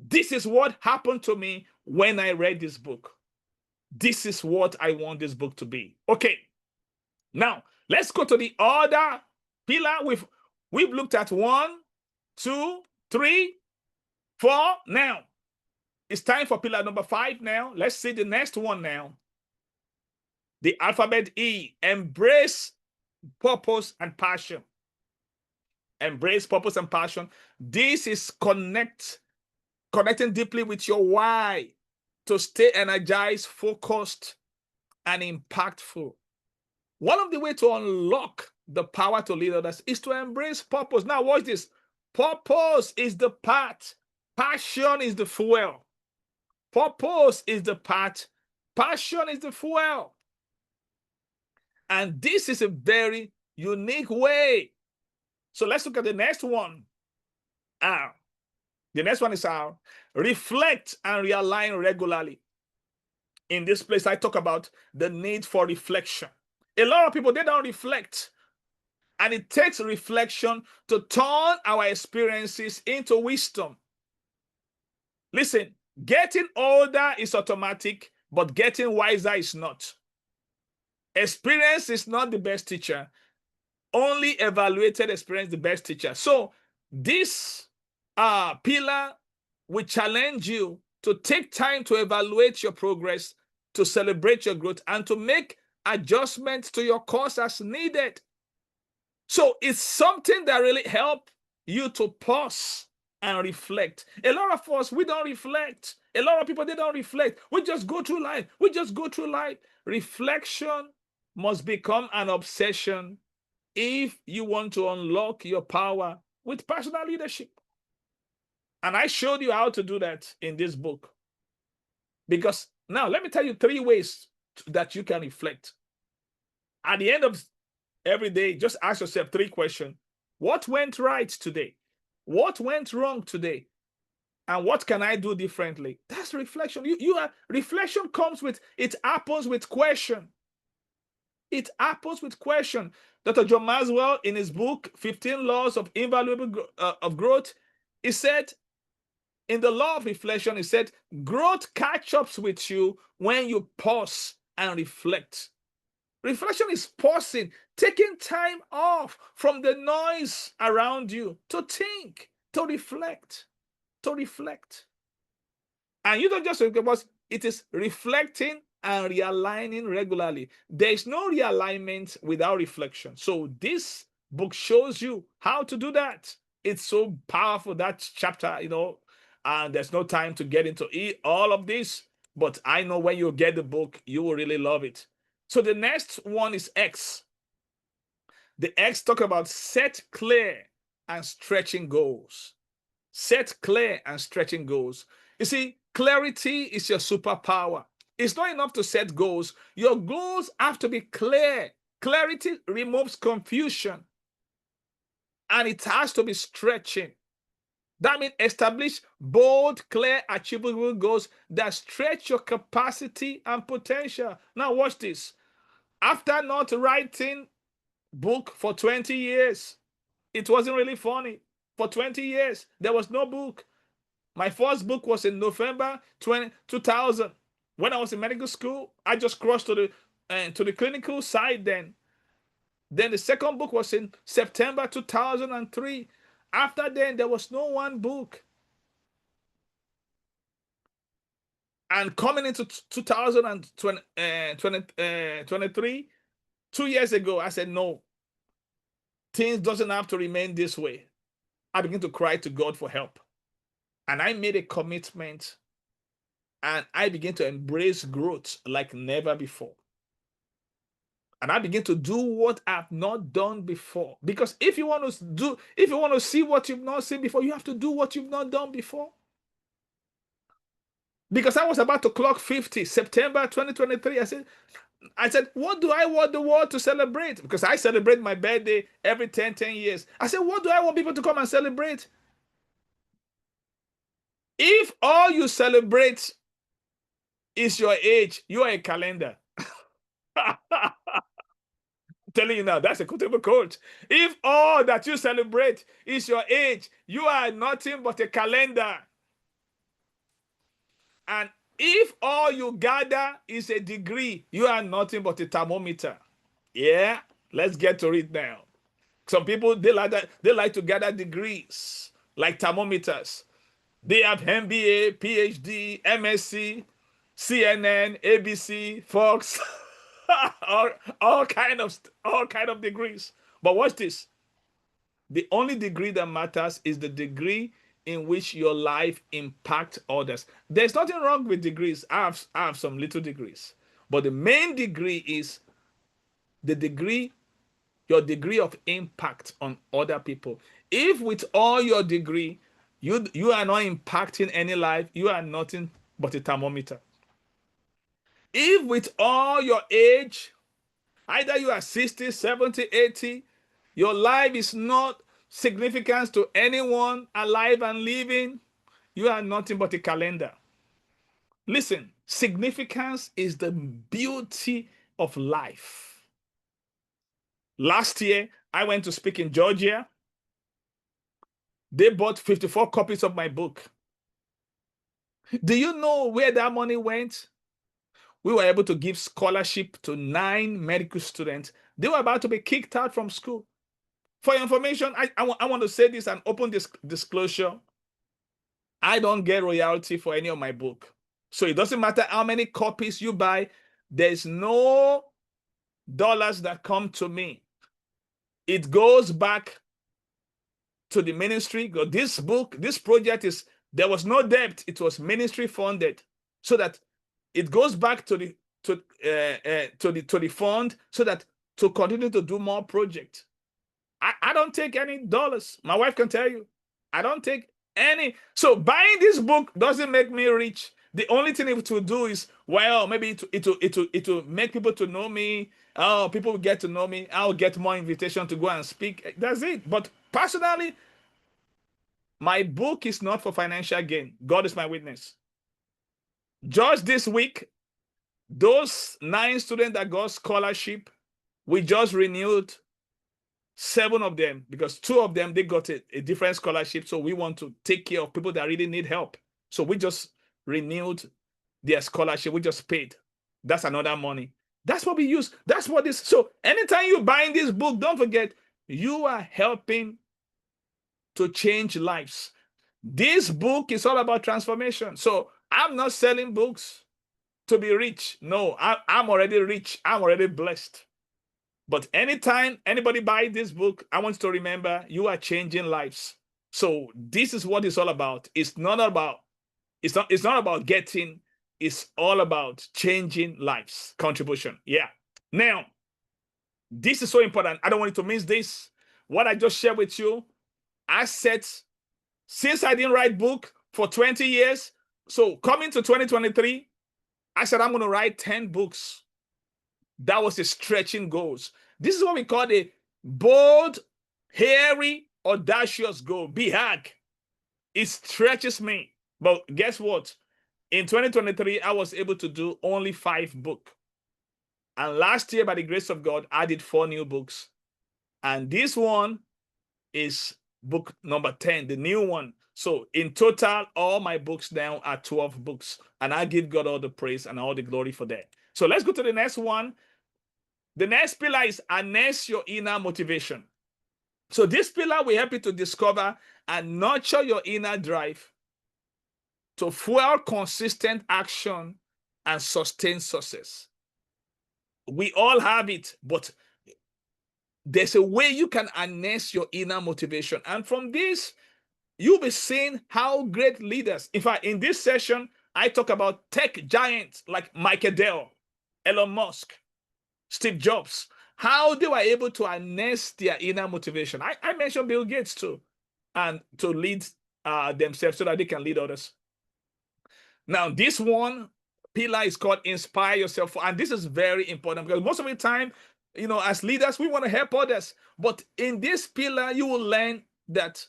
this is what happened to me when I read this book. This is what I want this book to be. Okay, now let's go to the other pillar. We've looked at 1, 2, 3, 4. Now it's time for pillar number 5 now. Let's see the next one now. The alphabet E, embrace purpose and passion. Embrace purpose and passion. This is connecting deeply with your why to stay energized, focused, and impactful. One of the ways to unlock the power to lead others is to embrace purpose. Now, watch this. Purpose is the path. Passion is the fuel. Purpose is the path. Passion is the fuel. And this is a very unique way. So let's look at the next one. R. The next one is R. Reflect and realign regularly. In this place, I talk about the need for reflection. A lot of people, they don't reflect. And it takes reflection to turn our experiences into wisdom. Listen, getting older is automatic, but getting wiser is not. Experience is not the best teacher. Only evaluated experience the best teacher. So this pillar will challenge you to take time to evaluate your progress, to celebrate your growth, and to make adjustments to your course as needed. So it's something that really helps you to pause and reflect. A lot of us, we don't reflect. A lot of people, they don't reflect. We just go through life. We just go through life. Reflection must become an obsession if you want to unlock your power with personal leadership. And I showed you how to do that in this book. Because Now, let me tell you 3 ways that you can reflect. At the end of every day, just ask yourself 3 questions. What went right today? What went wrong today? And what can I do differently? That's reflection. Reflection comes with, it happens with question. It happens with question. Dr. John Maxwell, in his book, 15 Laws of Invaluable of Growth, he said, in the law of reflection, he said, growth catch up with you when you pause and reflect. Reflection is pausing, taking time off from the noise around you to think, to reflect, to reflect. And you don't just reflect, it is reflecting and realigning regularly. There is no realignment without reflection. So this book shows you how to do that. It's so powerful, that chapter, and there's no time to get into all of this, but I know when you get the book, you will really love it. So the next one is X. The X talk about set clear and stretching goals. Set clear and stretching goals. You see, clarity is your superpower. It's not enough to set goals. Your goals have to be clear. Clarity removes confusion. And it has to be stretching. That means establish bold, clear, achievable goals that stretch your capacity and potential. Now watch this. After not writing book for 20 years, it wasn't really funny. For 20 years, there was no book. My first book was in November 2000. When I was in medical school, I just crossed to the clinical side then. Then the second book was in September 2003. After then, there was no one book. And coming into 2023, 2 years ago, I said, no, things doesn't have to remain this way. I began to cry to God for help. And I made a commitment, and I began to embrace growth like never before. And I begin to do what I've not done before. Because if you want to see what you've not seen before, you have to do what you've not done before. Because I was about to clock 50, September 2023. I said, what do I want the world to celebrate? Because I celebrate my birthday every 10 years. I said, what do I want people to come and celebrate? If all you celebrate is your age, you are a calendar. I'm telling you now, that's a quotable quote. If all that you celebrate is your age, you are nothing but a calendar. And if all you gather is a degree, you are nothing but a thermometer. Yeah, let's get to it now. Some people, they like to gather degrees like thermometers. They have MBA, PhD, MSc, CNN, ABC, Fox, all kind of degrees. But watch this. The only degree that matters is the degree in which your life impacts others. There's nothing wrong with degrees. I have some little degrees. But the main degree is your degree of impact on other people. If with all your degree, you are not impacting any life, you are nothing but a thermometer. If with all your age, either you are 60, 70, 80, your life is not significant to anyone alive and living, you are nothing but a calendar. Listen, significance is the beauty of life. Last year, I went to speak in Georgia. They bought 54 copies of my book. Do you know where that money went? We were able to give scholarship to 9 medical students. They were about to be kicked out from school. For your information, I want to say this and open this disclosure. I don't get royalty for any of my book. So it doesn't matter how many copies you buy. There's no dollars that come to me. It goes back to the ministry. This book, this project there was no debt. It was ministry funded, so that it goes back to the fund, so that to continue to do more projects. I don't take any dollars. My wife can tell you. I don't take any. So buying this book doesn't make me rich. The only thing it will do is Well, maybe it will make people to know me. Oh, people will get to know me. I'll get more invitation to go and speak. That's it. But personally, my book is not for financial gain. God is my witness. Just this week, those 9 students that got scholarship, we just renewed 7 of them because 2 of them they got a different scholarship. So we want to take care of people that really need help. So we just renewed their scholarship. We just paid. That's another money. That's what we use. That's what this. So anytime you buying this book, don't forget you are helping to change lives. This book is all about transformation. So I'm not selling books to be rich. No, I'm already rich. I'm already blessed. But anytime anybody buy this book, I want you to remember you are changing lives. So this is what it's all about. It's not about getting, it's all about changing lives. Contribution. Yeah. Now, this is so important. I don't want you to miss this. What I just shared with you, I said, since I didn't write book for 20 years, so coming to 2023, I said I'm going to write 10 books. That was a stretching goals. This is what we call a bold, hairy, audacious goal. Big. It stretches me. But guess what? In 2023, I was able to do only 5 books. And last year, by the grace of God, I did 4 new books. And this one is book number 10, the new one. So in total, all my books now are 12 books. And I give God all the praise and all the glory for that. So let's go to the next one. The next pillar is harness your inner motivation. So this pillar will help you to discover and nurture your inner drive to fuel consistent action and sustain success. We all have it, but there's a way you can harness your inner motivation. And from this, you'll be seeing how great leaders, in fact, in this session, I talk about tech giants like Michael Dell, Elon Musk, Steve Jobs, how they were able to harness their inner motivation. I mentioned Bill Gates too, and to lead themselves so that they can lead others. Now, this one pillar is called inspire yourself. And this is very important because most of the time, as leaders, we want to help others. But in this pillar, you will learn that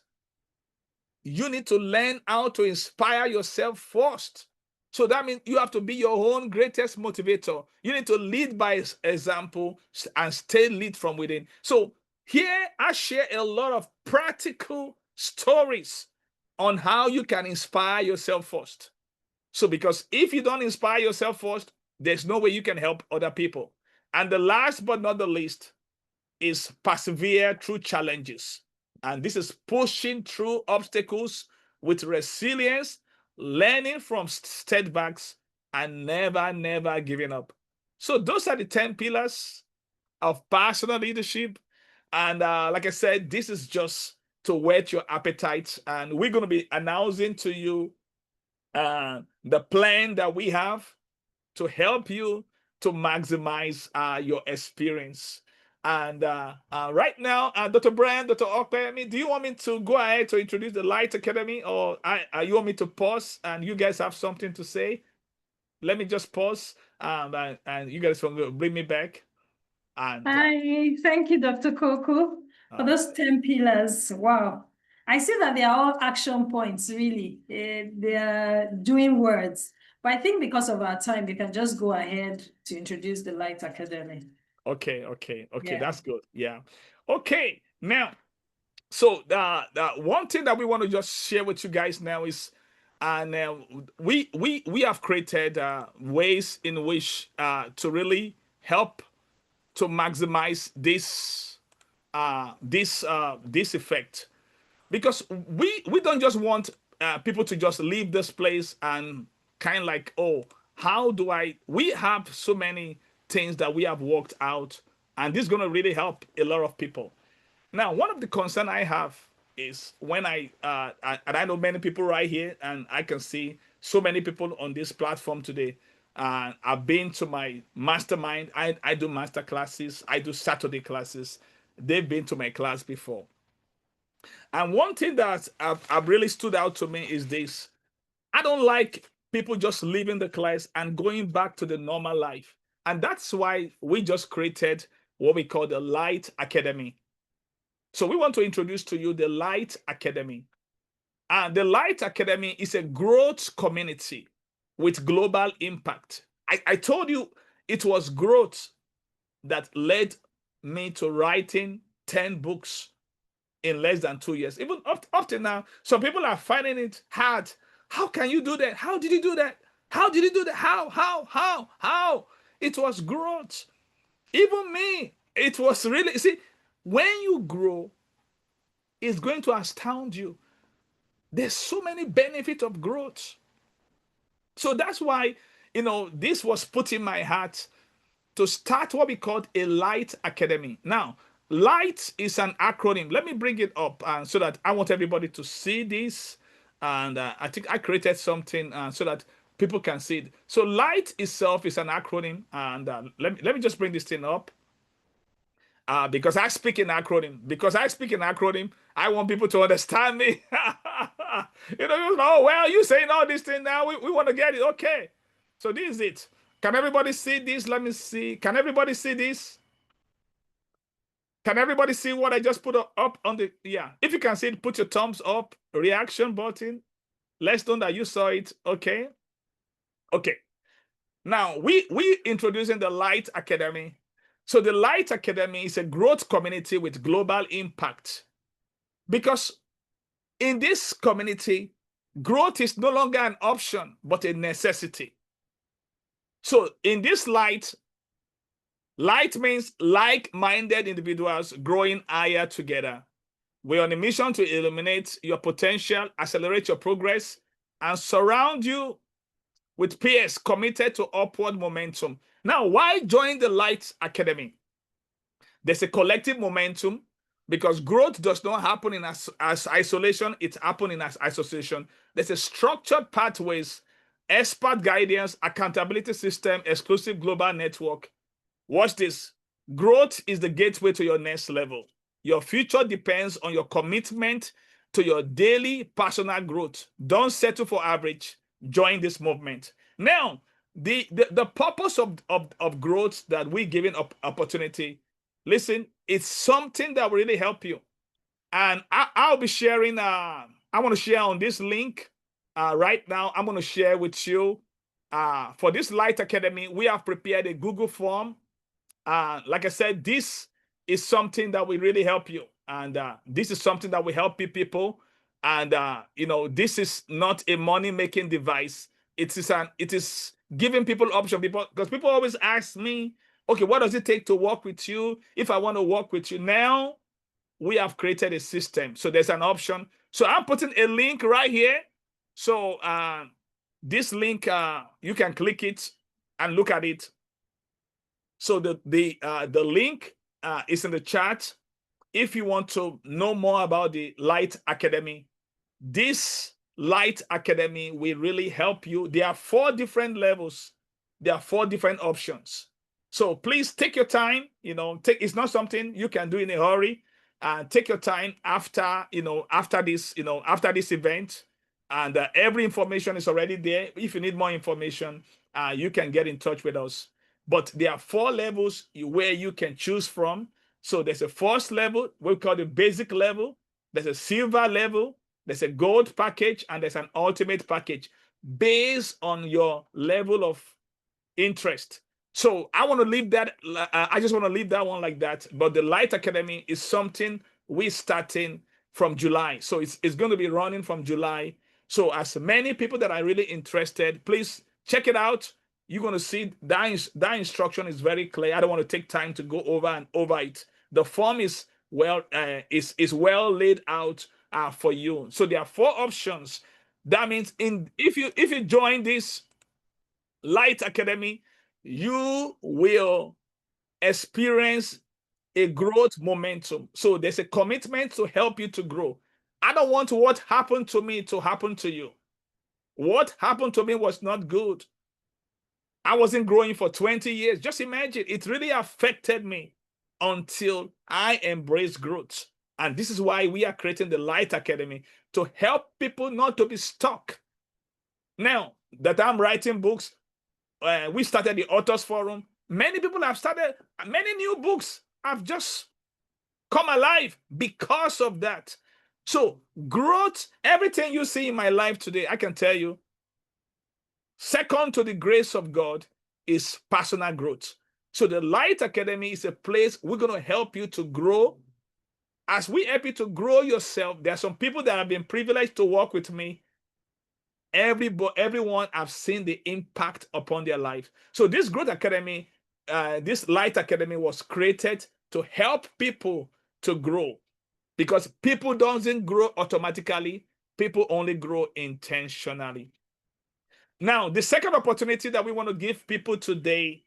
you need to learn how to inspire yourself first. So that means you have to be your own greatest motivator. You need to lead by example and stay lead from within. So here I share a lot of practical stories on how you can inspire yourself first. So because if you don't inspire yourself first, there's no way you can help other people. And the last but not the least is persevere through challenges. And this is pushing through obstacles with resilience, learning from setbacks, and never giving up. So those are the 10 pillars of personal leadership. And like I said, this is just to whet your appetite. And we're going to be announcing to you the plan that we have to help you to maximize your experience. And right now, Dr. Brand, Dr. Okpeyemi, do you want me to go ahead to introduce the Light Academy, or you want me to pause and you guys have something to say? Let me just pause, and you guys will bring me back. And Hi, thank you, Dr. Koku, for those 10 pillars. Wow. I see that they are all action points, really. They are doing words. But I think because of our time, we can just go ahead to introduce the Light Academy. Okay, Yeah. that's good. Yeah. Okay, now, so the one thing that we want to just share with you guys now is, and we have created ways in which to really help to maximize this effect, because we don't just want people to just leave this place and kind of like, oh, how do we have so many things that we have worked out, and this is going to really help a lot of people. Now, one of the concern I have is when and I know many people right here, and I can see so many people on this platform today. I've been to my mastermind. I do master classes. I do Saturday classes. They've been to my class before. And one thing that I've really stood out to me is this. I don't like people just leaving the class and going back to the normal life. And that's why we just created what we call the L.E.A.D.E.R.S.H.I.P Academy. So we want to introduce to you the L.E.A.D.E.R.S.H.I.P Academy. And the L.E.A.D.E.R.S.H.I.P Academy is a growth community with global impact. I told you it was growth that led me to writing 10 books in less than 2 years. Even up to now, some people are finding it hard. How can you do that? How did you do that? How did you do that? How? It was growth. Even me, it was really, see, when you grow, it's going to astound you. There's so many benefits of growth. So that's why, this was put in my heart to start what we call a L.E.A.D.E.R.S.H.I.P Academy. Now, L.E.A.D.E.R.S.H.I.P is an acronym. Let me bring it up so that I want everybody to see this. And I think I created something so that people can see it. So L.E.A.D.E.R.S.H.I.P itself is an acronym. And let me just bring this thing up. Because I speak in acronym. Because I speak in acronym, I want people to understand me. Oh, well, you saying all these things now. We want to get it. Okay. So this is it. Can everybody see this? Let me see. Can everybody see this? Can everybody see what I just put up on the, yeah. If you can see it, put your thumbs up, reaction button. Let's know that you saw it. Okay. Okay. Now, we introducing the L.E.A.D.E.R.S.H.I.P Academy. So the L.E.A.D.E.R.S.H.I.P Academy is a growth community with global impact. Because in this community, growth is no longer an option, but a necessity. So in this L.E.A.D.E.R.S.H.I.P means like-minded individuals growing higher together. We're on a mission to illuminate your potential, accelerate your progress, and surround you with peers committed to upward momentum. Now, why join the L.E.A.D.E.R.S.H.I.P Academy? There's a collective momentum because growth does not happen in as isolation, it's happening as association. There's a structured pathways, expert guidance, accountability system, exclusive global network. Watch this. Growth is the gateway to your next level. Your future depends on your commitment to your daily personal growth. Don't settle for average. Join this movement. Now, the purpose of growth that we're giving opportunity, listen, it's something that will really help you. And I'll be sharing, I want to share on this link right now. I'm going to share with you for this L.E.A.D.E.R.S.H.I.P Academy, we have prepared a Google form. Like I said, this is something that will really help you. And this is something that will help people. And, this is not a money-making device. It is giving people option. Because people always ask me, okay, what does it take to work with you? If I want to work with you now, we have created a system. So there's an option. So I'm putting a link right here. So this link, you can click it and look at it. So the link is in the chat. If you want to know more about the L.E.A.D.E.R.S.H.I.P Academy, this L.E.A.D.E.R.S.H.I.P Academy will really help you. There are 4 different levels. There are 4 different options. So please take your time. It's not something you can do in a hurry. Take your time after this event. And every information is already there. If you need more information, you can get in touch with us. But there are 4 levels where you can choose from. So there's a first level, we call the basic level. There's a silver level, there's a gold package, and there's an ultimate package based on your level of interest. So I want to leave that. I just want to leave that one like that. But the L.E.A.D.E.R.S.H.I.P Academy is something we're starting from July. So it's going to be running from July. So as many people that are really interested, please check it out. You're going to see that instruction is very clear. I don't want to take time to go over it. The form is well laid out for you. So there are 4 options. That means if you join this L.E.A.D.E.R.S.H.I.P Academy, you will experience a growth momentum. So there's a commitment to help you to grow. I don't want what happened to me to happen to you. What happened to me was not good. I wasn't growing for 20 years. Just imagine, it really affected me until I embraced growth. And this is why we are creating the L.E.A.D.E.R.S.H.I.P Academy, to help people not to be stuck. Now, that I'm writing books. We started the Authors Forum. Many people have started, many new books have just come alive because of that. So growth, everything you see in my life today, I can tell you, second to the grace of God is personal growth. So the Light Academy is a place we're going to help you to grow. As we help you to grow yourself, there are some people that have been privileged to work with me. Everyone have seen the impact upon their life. So this Growth Academy, this Light Academy was created to help people to grow, because people doesn't grow automatically. People only grow intentionally. Now, the second opportunity that we want to give people today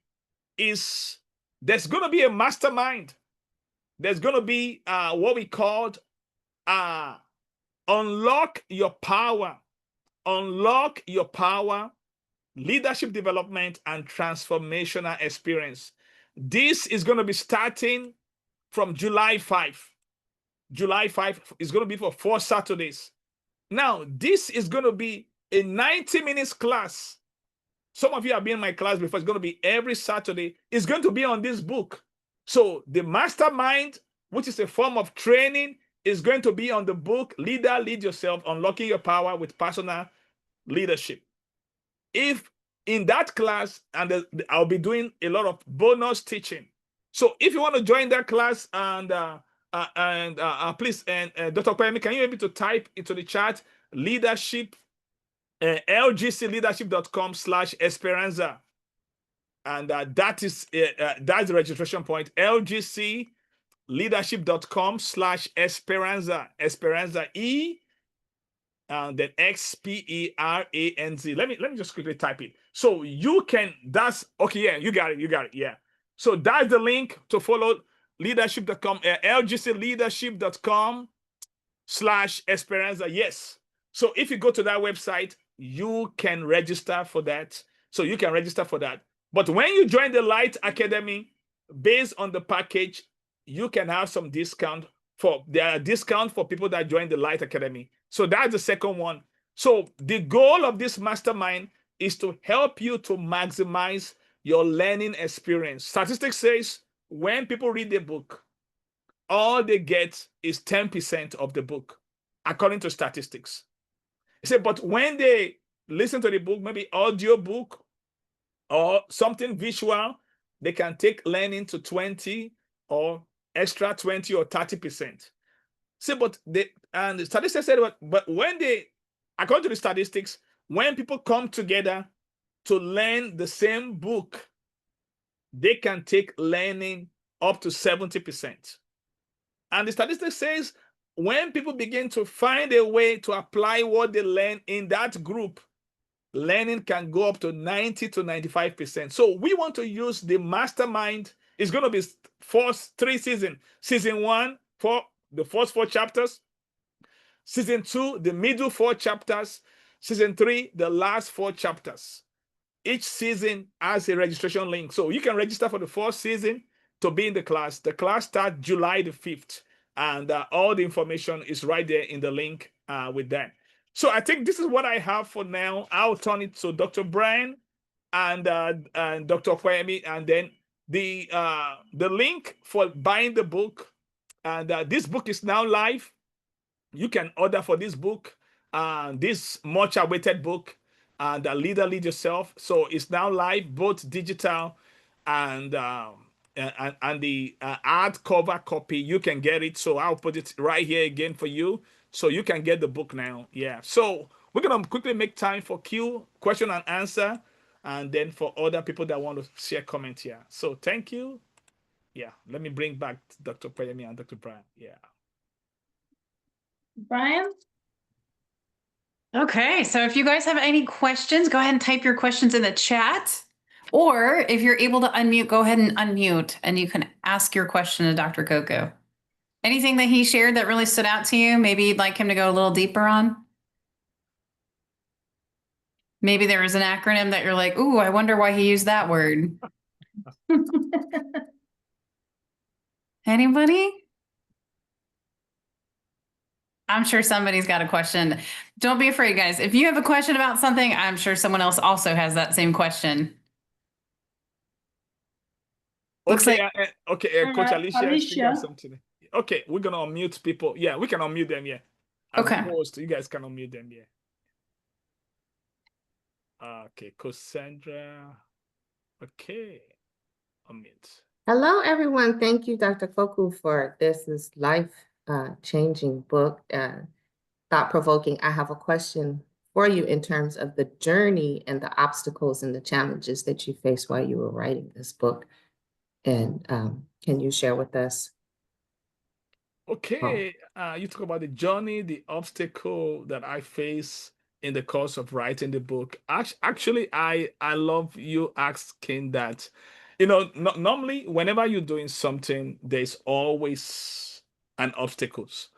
is there's going to be a mastermind. There's going to be what we called Unlock Your Power. Unlock Your Power, Leadership Development and Transformational Experience. This is going to be starting from July 5. July 5 is going to be for 4 Saturdays. Now, this is going to be a 90 minutes class. Some of you have been in my class before. It's going to be every Saturday. It's going to be on this book. So the mastermind, which is a form of training, is going to be on the book, Leader, Lead Yourself, Unlocking Your Power with Personal Leadership. If in that class, and I'll be doing a lot of bonus teaching. So if you want to join that class, and please, Dr. Kwame, can you be able to type into the chat leadership, lgcleadership.com/esperanza, and that's the registration point. lgcleadership.com/esperanza, Esperanza and then XPERANZ. Let me just quickly type it. So you can, that's okay. Yeah, you got it. Yeah. So that's the link to follow leadership.com, lgcleadership.com/esperanza. Yes. So if you go to that website, you can register for that. But when you join the Light Academy, based on the package, you can have some discount. There are discounts for people that join the Light Academy. So that's the second one. So the goal of this mastermind is to help you to maximize your learning experience. Statistics says when people read the book, all they get is 10% of the book, according to statistics. They say, but when they listen to the book, maybe audio book or something visual, they can take learning to 20 or extra 20 or 30%. See, but the statistics said, but when they, according to the statistics, when people come together to learn the same book, they can take learning up to 70%. And the statistics says when people begin to find a way to apply what they learn in that group, learning can go up to 90 to 95%. So we want to use the mastermind. It's going to be 3 seasons. Season 1 for the first 4 chapters. Season 2, the middle 4 chapters. Season 3, the last 4 chapters. Each season has a registration link. So you can register for the 4th season to be in the class. The class starts July the 5th. And all the information is right there in the link with that. So I think this is what I have for now. I'll turn it to Dr. Brian and Dr. Kwame, and then the link for buying the book. And this book is now live. You can order for this book, this much awaited book, the Leader, Lead Yourself. So it's now live, both digital and the hardcover copy. You can get it. So I'll put it right here again for you, so you can get the book now. Yeah. So we're gonna quickly make time for question and answer, and then for other people that want to share comment here. So thank you. Yeah. Let me bring back Dr. Payemi and Dr. Brian. Yeah. Brian? Okay, so if you guys have any questions, go ahead and type your questions in the chat. Or if you're able to unmute, go ahead and unmute and you can ask your question to Dr. Koku. Anything that he shared that really stood out to you, maybe you'd like him to go a little deeper on? Maybe there was an acronym that you're like, ooh, I wonder why he used that word. Anybody? I'm sure somebody's got a question. Don't be afraid, guys. If you have a question about something, I'm sure someone else also has that same question. Looks Okay, like okay, All Coach right, Alicia, she got Alicia. something. Okay, we're gonna unmute people. Yeah, we can unmute them. Yeah, as the okay. host, you guys can unmute them. Yeah. Okay, Coach Sandra. Okay, unmute. Hello, everyone. Thank you, Dr. Koku, for this life-changing book, thought-provoking. I have a question for you in terms of the journey and the obstacles and the challenges that you faced while you were writing this book. And can you share with us? Okay, you talk about the journey, the obstacle that I face in the course of writing the book. Actually, I love you asking that. You know, normally whenever you're doing something, there's always an obstacles.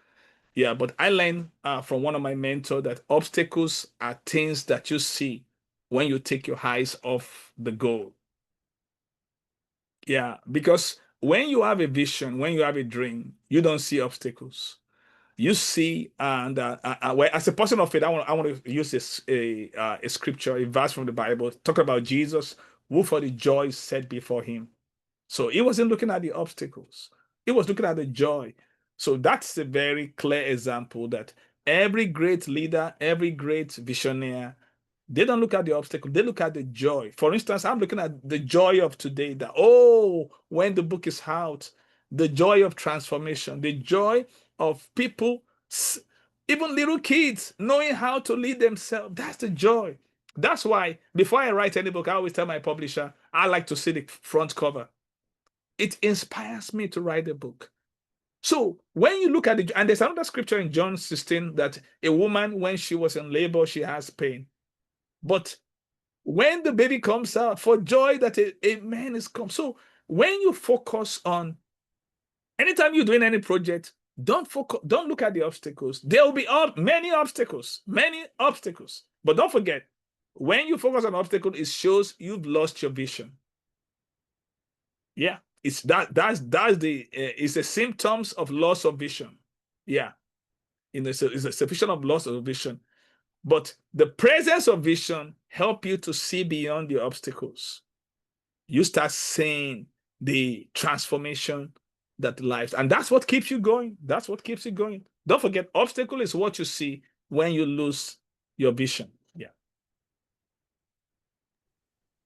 Yeah, but I learned from one of my mentors that obstacles are things that you see when you take your eyes off the goal. Yeah, because when you have a vision, when you have a dream, you don't see obstacles. You see, and well, as a person of faith, I want to use a scripture, a verse from the Bible, talk about Jesus, who for the joy set before him. So he wasn't looking at the obstacles; he was looking at the joy. So that's a very clear example that every great leader, every great visionary, they don't look at the obstacle, they look at the joy. For instance, I'm looking at the joy of today that, oh, when the book is out, the joy of transformation, the joy of people, even little kids, knowing how to lead themselves. That's the joy. That's why before I write any book, I always tell my publisher, I like to see the front cover. It inspires me to write a book. So when you look at it, and there's another scripture in John 16 that a woman, when she was in labor, she has pain. But when the baby comes out, for joy that a man is come. So when you focus on, anytime you're doing any project, don't look at the obstacles. There will be many obstacles, many obstacles. But don't forget, when you focus on obstacle, it shows you've lost your vision. Yeah, that's the it's the symptoms of loss of vision. Yeah, it's a symptom of loss of vision. But the presence of vision help you to see beyond the obstacles. You start seeing the transformation that lives, and that's what keeps you going. That's what keeps you going. Don't forget, obstacle is what you see when you lose your vision. Yeah.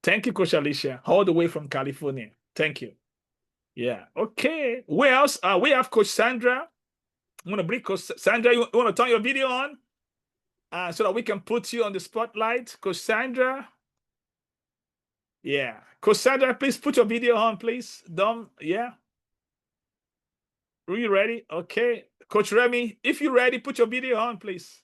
Thank you, Coach Alicia, all the way from California. Thank you. Yeah. Okay. Where else? We have Coach Sandra. I'm gonna bring Coach Sandra. You want to turn your video on, so that we can put you on the spotlight, Coach Sandra. Yeah, Coach Sandra, please put your video on, please. Dom, yeah. Are you ready? Okay. Coach Remy, if you're ready, put your video on, please.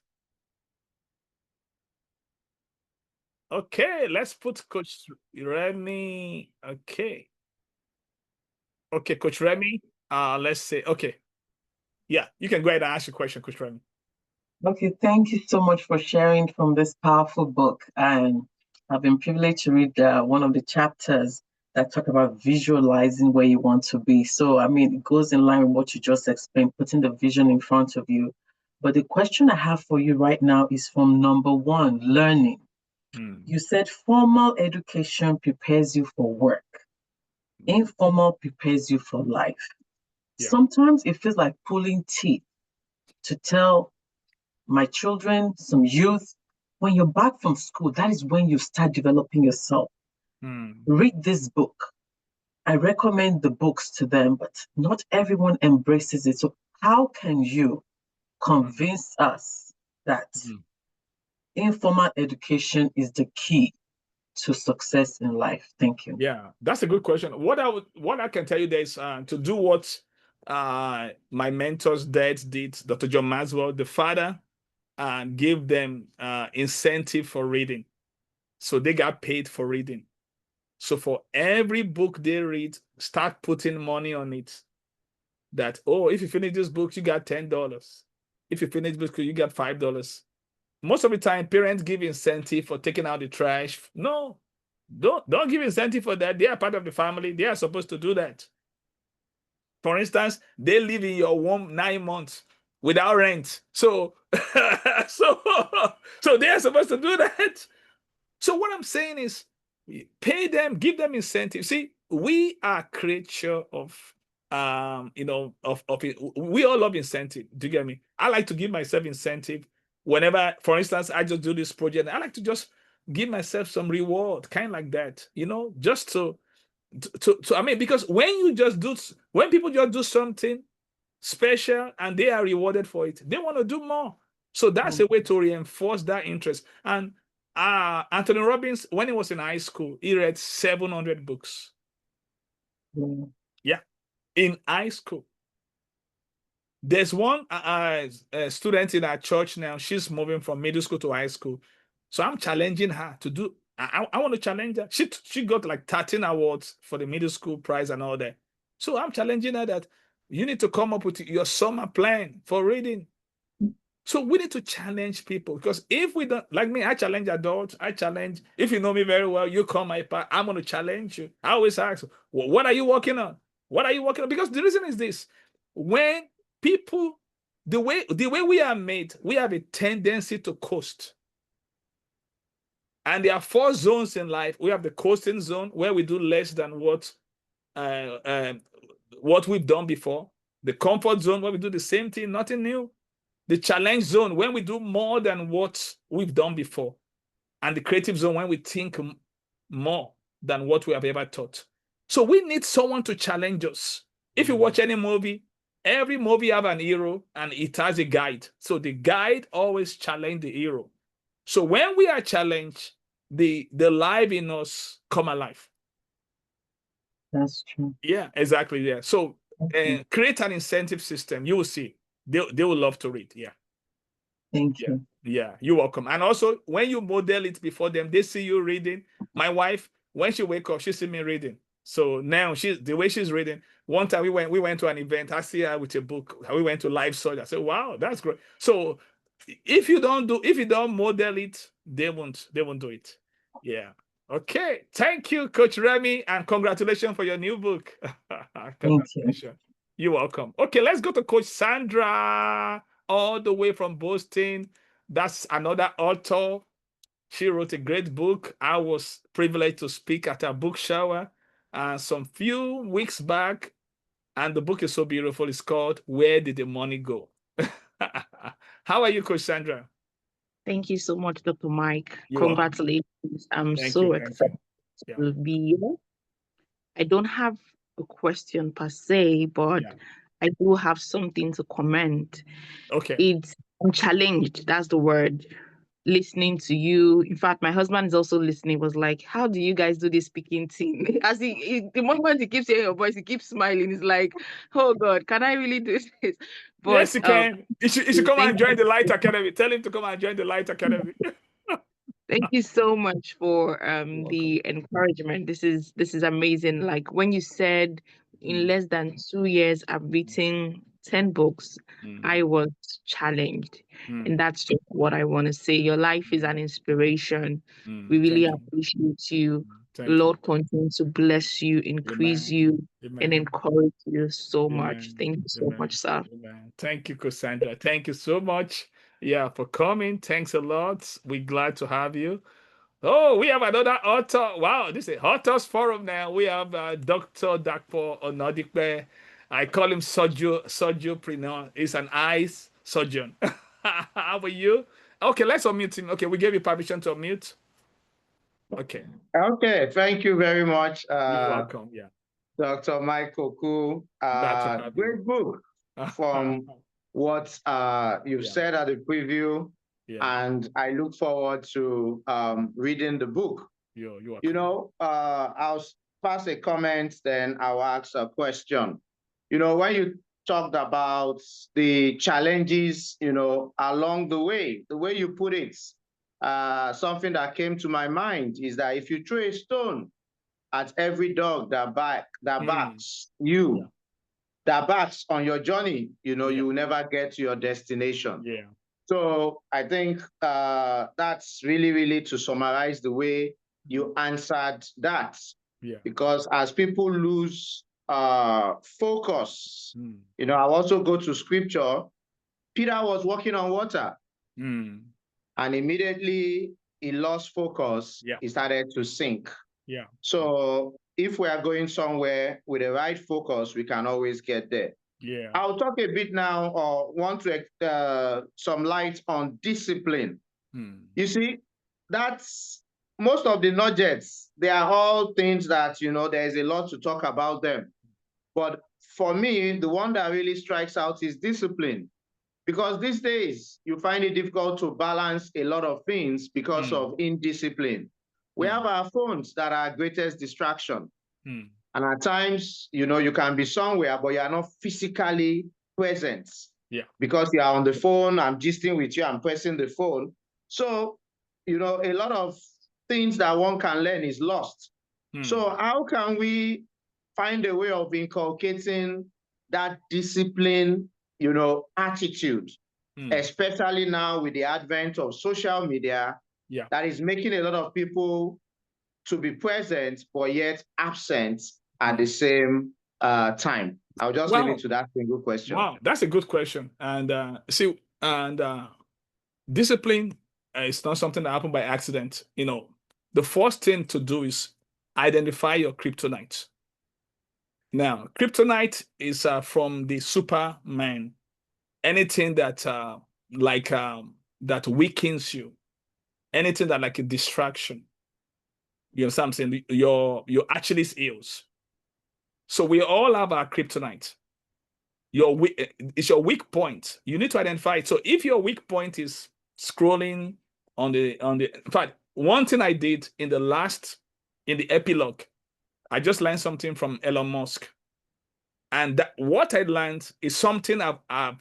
Okay, let's put Coach Remy. Okay. Okay, Coach Remy. Let's say, okay. Yeah, you can go ahead and ask your question, Coach Remy. Okay, thank you so much for sharing from this powerful book. And I've been privileged to read one of the chapters that talk about visualizing where you want to be. So, I mean, it goes in line with what you just explained, putting the vision in front of you. But the question I have for you right now is from number one, learning. You said formal education prepares you for work. Informal prepares you for life. Yeah. Sometimes it feels like pulling teeth to tell my children, some youth, when you're back from school, that is when you start developing yourself. Read this book. I recommend the books to them, but not everyone embraces it. So how can you convince us that informal education is the key to success in life? Thank you. Yeah, that's a good question. What I can tell you there is to do what my mentor's dad did, Dr. John Maxwell, the father, and gave them incentive for reading. So they got paid for reading. So for every book they read, start putting money on it. That, oh, if you finish this book, you got $10. If you finish this book, you got $5. Most of the time, parents give incentive for taking out the trash. No, don't give incentive for that. They are part of the family. They are supposed to do that. For instance, they live in your womb 9 months. without rent. So, so they are supposed to do that. So what I'm saying is, pay them, give them incentive. See, we are creature of, of it. We all love incentive. Do you get me? I like to give myself incentive whenever, for instance, I just do this project. I like to just give myself some reward, kind of like that, just to I mean, because when people just do something special and they are rewarded for it, they want to do more. So that's a way to reinforce that interest. And Anthony Robbins, when he was in high school, he read 700 books. Yeah, in high school. There's one student in our church now. She's moving from middle school to high school. So I'm challenging her to do. I want to challenge her. She got like 13 awards for the middle school prize and all that. So I'm challenging her that you need to come up with your summer plan for reading. So we need to challenge people, because if we don't, like me, I challenge adults. I challenge, if you know me very well, you come my path, I'm going to challenge you. I always ask, well, what are you working on? What are you working on? Because the reason is this: when people, the way we are made, we have a tendency to coast. And there are 4 zones in life. We have the coasting zone, where we do less than what we've done before. The comfort zone, where we do the same thing, nothing new. The challenge zone, when we do more than what we've done before. And the creative zone, when we think more than what we have ever thought. So we need someone to challenge us. If you watch any movie, every movie have an hero and it has a guide. So the guide always challenge the hero. So when we are challenged, the life in us come alive. That's true. Yeah, exactly. Yeah. So create an incentive system. You will see. They will love to read. Yeah. Thank you. Yeah, you're welcome. And also, when you model it before them, they see you reading. My wife, when she wake up, she see me reading. So now the way she's reading. One time we went to an event. I see her with a book. We went to L.E.A.D.E.R.S.H.I.P. I said, wow, that's great. So if you don't model it, they won't do it. Yeah. Okay. Thank you, Coach Remy, and congratulations for your new book. Congratulations. Thank you. You're welcome. Okay, let's go to Coach Sandra, all the way from Boston. That's another author. She wrote a great book. I was privileged to speak at her book shower some few weeks back, and the book is so beautiful. It's called Where Did the Money Go? How are you, Coach Sandra? Thank you so much, Dr. Mike. You're welcome. Congratulations. I'm Thank so you. excited Yeah. to be here. I don't have a question per se, but I do have something to comment. Okay. I'm challenged. That's the word. Listening to you. In fact, my husband is also listening, was like, how do you guys do this speaking thing? As the moment he keeps hearing your voice, he keeps smiling. He's like, oh God, can I really do this? But yes, you can. You should come and join the L.E.A.D.E.R.S.H.I.P Academy. Tell him to come and join the L.E.A.D.E.R.S.H.I.P Academy. Thank you so much for the encouragement. This is amazing. Like when you said in less than 2 years, I've written 10 books, I was challenged. And that's just what I want to say. Your life is an inspiration. We really appreciate you. The Lord continue to bless you, increase you, and encourage you so much. Thank you so much, sir. Thank you, Cassandra. Thank you so much. Yeah, for coming. Thanks a lot. We're glad to have you. Oh, we have another author. Wow, this is Authors Forum now. We have Dr. Dakpo Onodipe. I call him surgeonpreneur. He's an eyes surgeon. How are you? Okay, let's unmute him. Okay, we gave you permission to unmute. Okay. Okay, thank you very much. You're welcome. Yeah. Dr. Mike Koku. Great book from what you've said at the preview. And I look forward to reading the book. You're welcome. I'll pass a comment, then I'll ask a question. When you talked about the challenges, along the way you put it, something that came to my mind is that if you throw a stone at every dog that barks on your journey, you will never get to your destination. Yeah. So I think that's really, really to summarize the way you answered that. Yeah. Because as people lose focus, I'll also go to scripture Peter was walking on water, Mm. and immediately he lost focus. Yeah. He started to sink. Yeah. So if we are going somewhere with the right focus, we can always get there. Yeah. I'll talk a bit now, or want to some light on discipline. You see, that's most of the nudges. They are all things that, you know, there's a lot to talk about them. But for me, the one that really strikes out is discipline. Because these days, you find it difficult to balance a lot of things because of indiscipline. We have our phones that are our greatest distraction. And at times, you know, you can be somewhere, but you are not physically present. Yeah. Because you are on the phone, I'm gisting with you, I'm pressing the phone. So, you know, a lot of things that one can learn is lost. So how can we find a way of inculcating that discipline, you know, attitude, especially now with the advent of social media, that is making a lot of people to be present, but yet absent at the same time? I'll just leave it to that single question. Wow, that's a good question. And discipline is not something that happened by accident. You know, the first thing to do is identify your kryptonite. Now, kryptonite is from the Superman. Anything that that weakens you, anything that like a distraction. You know, something your Achilles heels. So we all have our kryptonite. It's your weak point. You need to identify it. So if your weak point is scrolling in fact, one thing I did in the epilogue, I just learned something from Elon Musk. And what I learned is something I'm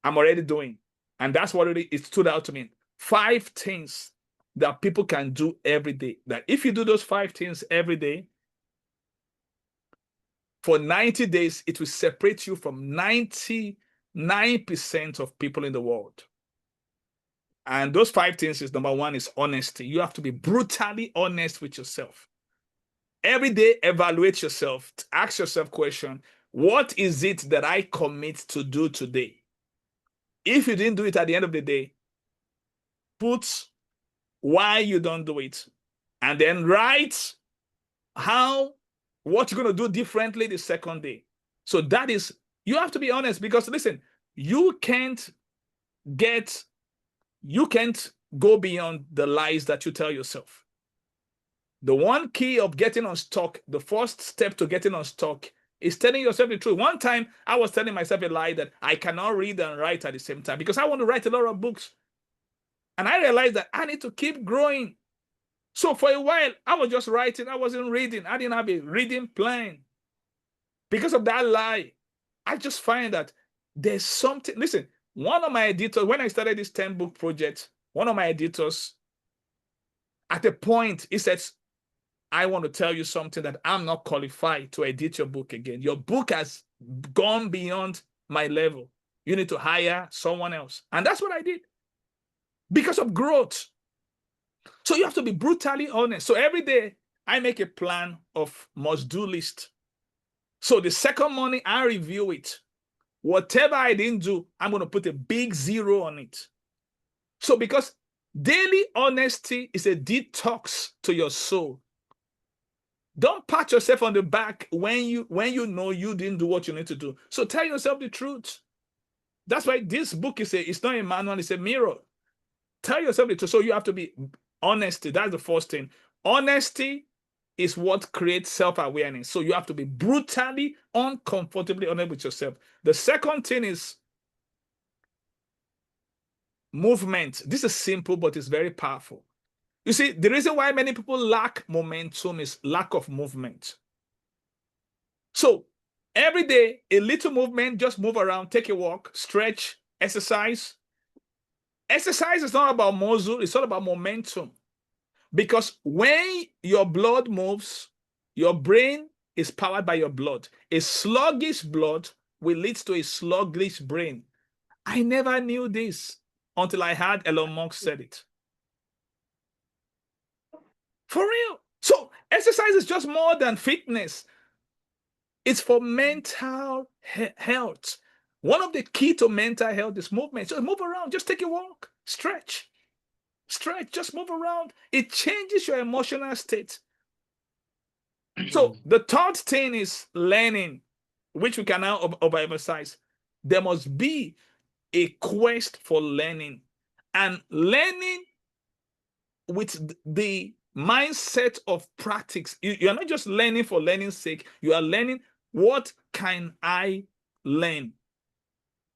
already doing. And that's what it stood out to me. 5 things that people can do every day. That if you do those 5 things every day, for 90 days, it will separate you from 99% of people in the world. And those 5 things is, number 1 is honesty. You have to be brutally honest with yourself. Every day, evaluate yourself. Ask yourself question, what is it that I commit to do today? If you didn't do it at the end of the day, put why you don't do it. And then write what you're going to do differently the second day. So that is, you have to be honest, because listen, you can't go beyond the lies that you tell yourself. The one key of getting unstuck, the first step to getting unstuck, is telling yourself the truth. One time, I was telling myself a lie that I cannot read and write at the same time because I want to write a lot of books. And I realized that I need to keep growing. So for a while, I was just writing. I wasn't reading. I didn't have a reading plan. Because of that lie, I just find that there's something. Listen, one of my editors, when I started this 10-book project, one of my editors, at a point, he says, I want to tell you something that I'm not qualified to edit your book again. Your book has gone beyond my level. You need to hire someone else. And that's what I did because of growth. So you have to be brutally honest. So every day I make a plan of must-do list. So the second morning I review it. Whatever I didn't do, I'm going to put a big 0 on it. So because daily honesty is a detox to your soul. Don't pat yourself on the back when you know you didn't do what you need to do. So tell yourself the truth. That's why this book it's not a manual, it's a mirror. Tell yourself the truth. So you have to be honesty. That's the first thing. Honesty is what creates self-awareness. So you have to be brutally, uncomfortably honest with yourself. The second thing is movement. This is simple, but it's very powerful. You see, the reason why many people lack momentum is lack of movement. So every day, a little movement, just move around, take a walk, stretch, exercise. Exercise is not about muscle, it's all about momentum. Because when your blood moves, your brain is powered by your blood. A sluggish blood will lead to a sluggish brain. I never knew this until I heard Elon Musk said it. For real. So exercise is just more than fitness. It's for mental health. One of the key to mental health is movement. So move around, just take a walk, stretch, just move around. It changes your emotional state. So the third thing is learning, which we can now overemphasize. There must be a quest for learning, and learning with the mindset of practice. You're not just learning for learning's sake. You are learning, what can I learn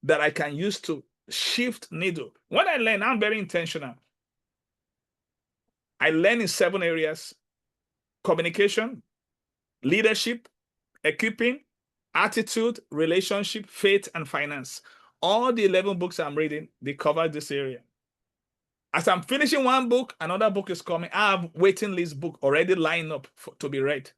that I can use to shift needle? When I learn, I'm very intentional. I learn in 7 areas: communication, leadership, equipping, attitude, relationship, faith, and finance. All the 11 books I'm reading, they cover this area. As I'm finishing one book, another book is coming. I have waiting list book already lined up to be read.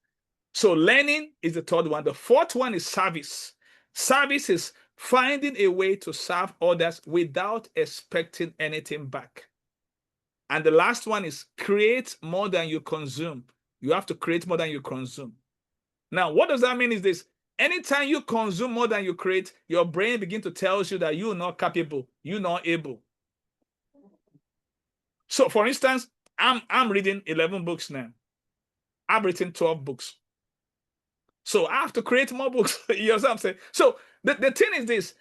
So learning is the third one. The fourth one is service. Service is finding a way to serve others without expecting anything back. And the last one is create more than you consume. You have to create more than you consume. Now, what does that mean is this: anytime you consume more than you create, your brain begins to tell you that you're not capable, you're not able. So, for instance, I'm reading 11 books now. I've written 12 books. So I have to create more books. You know what I'm saying? So the thing is this: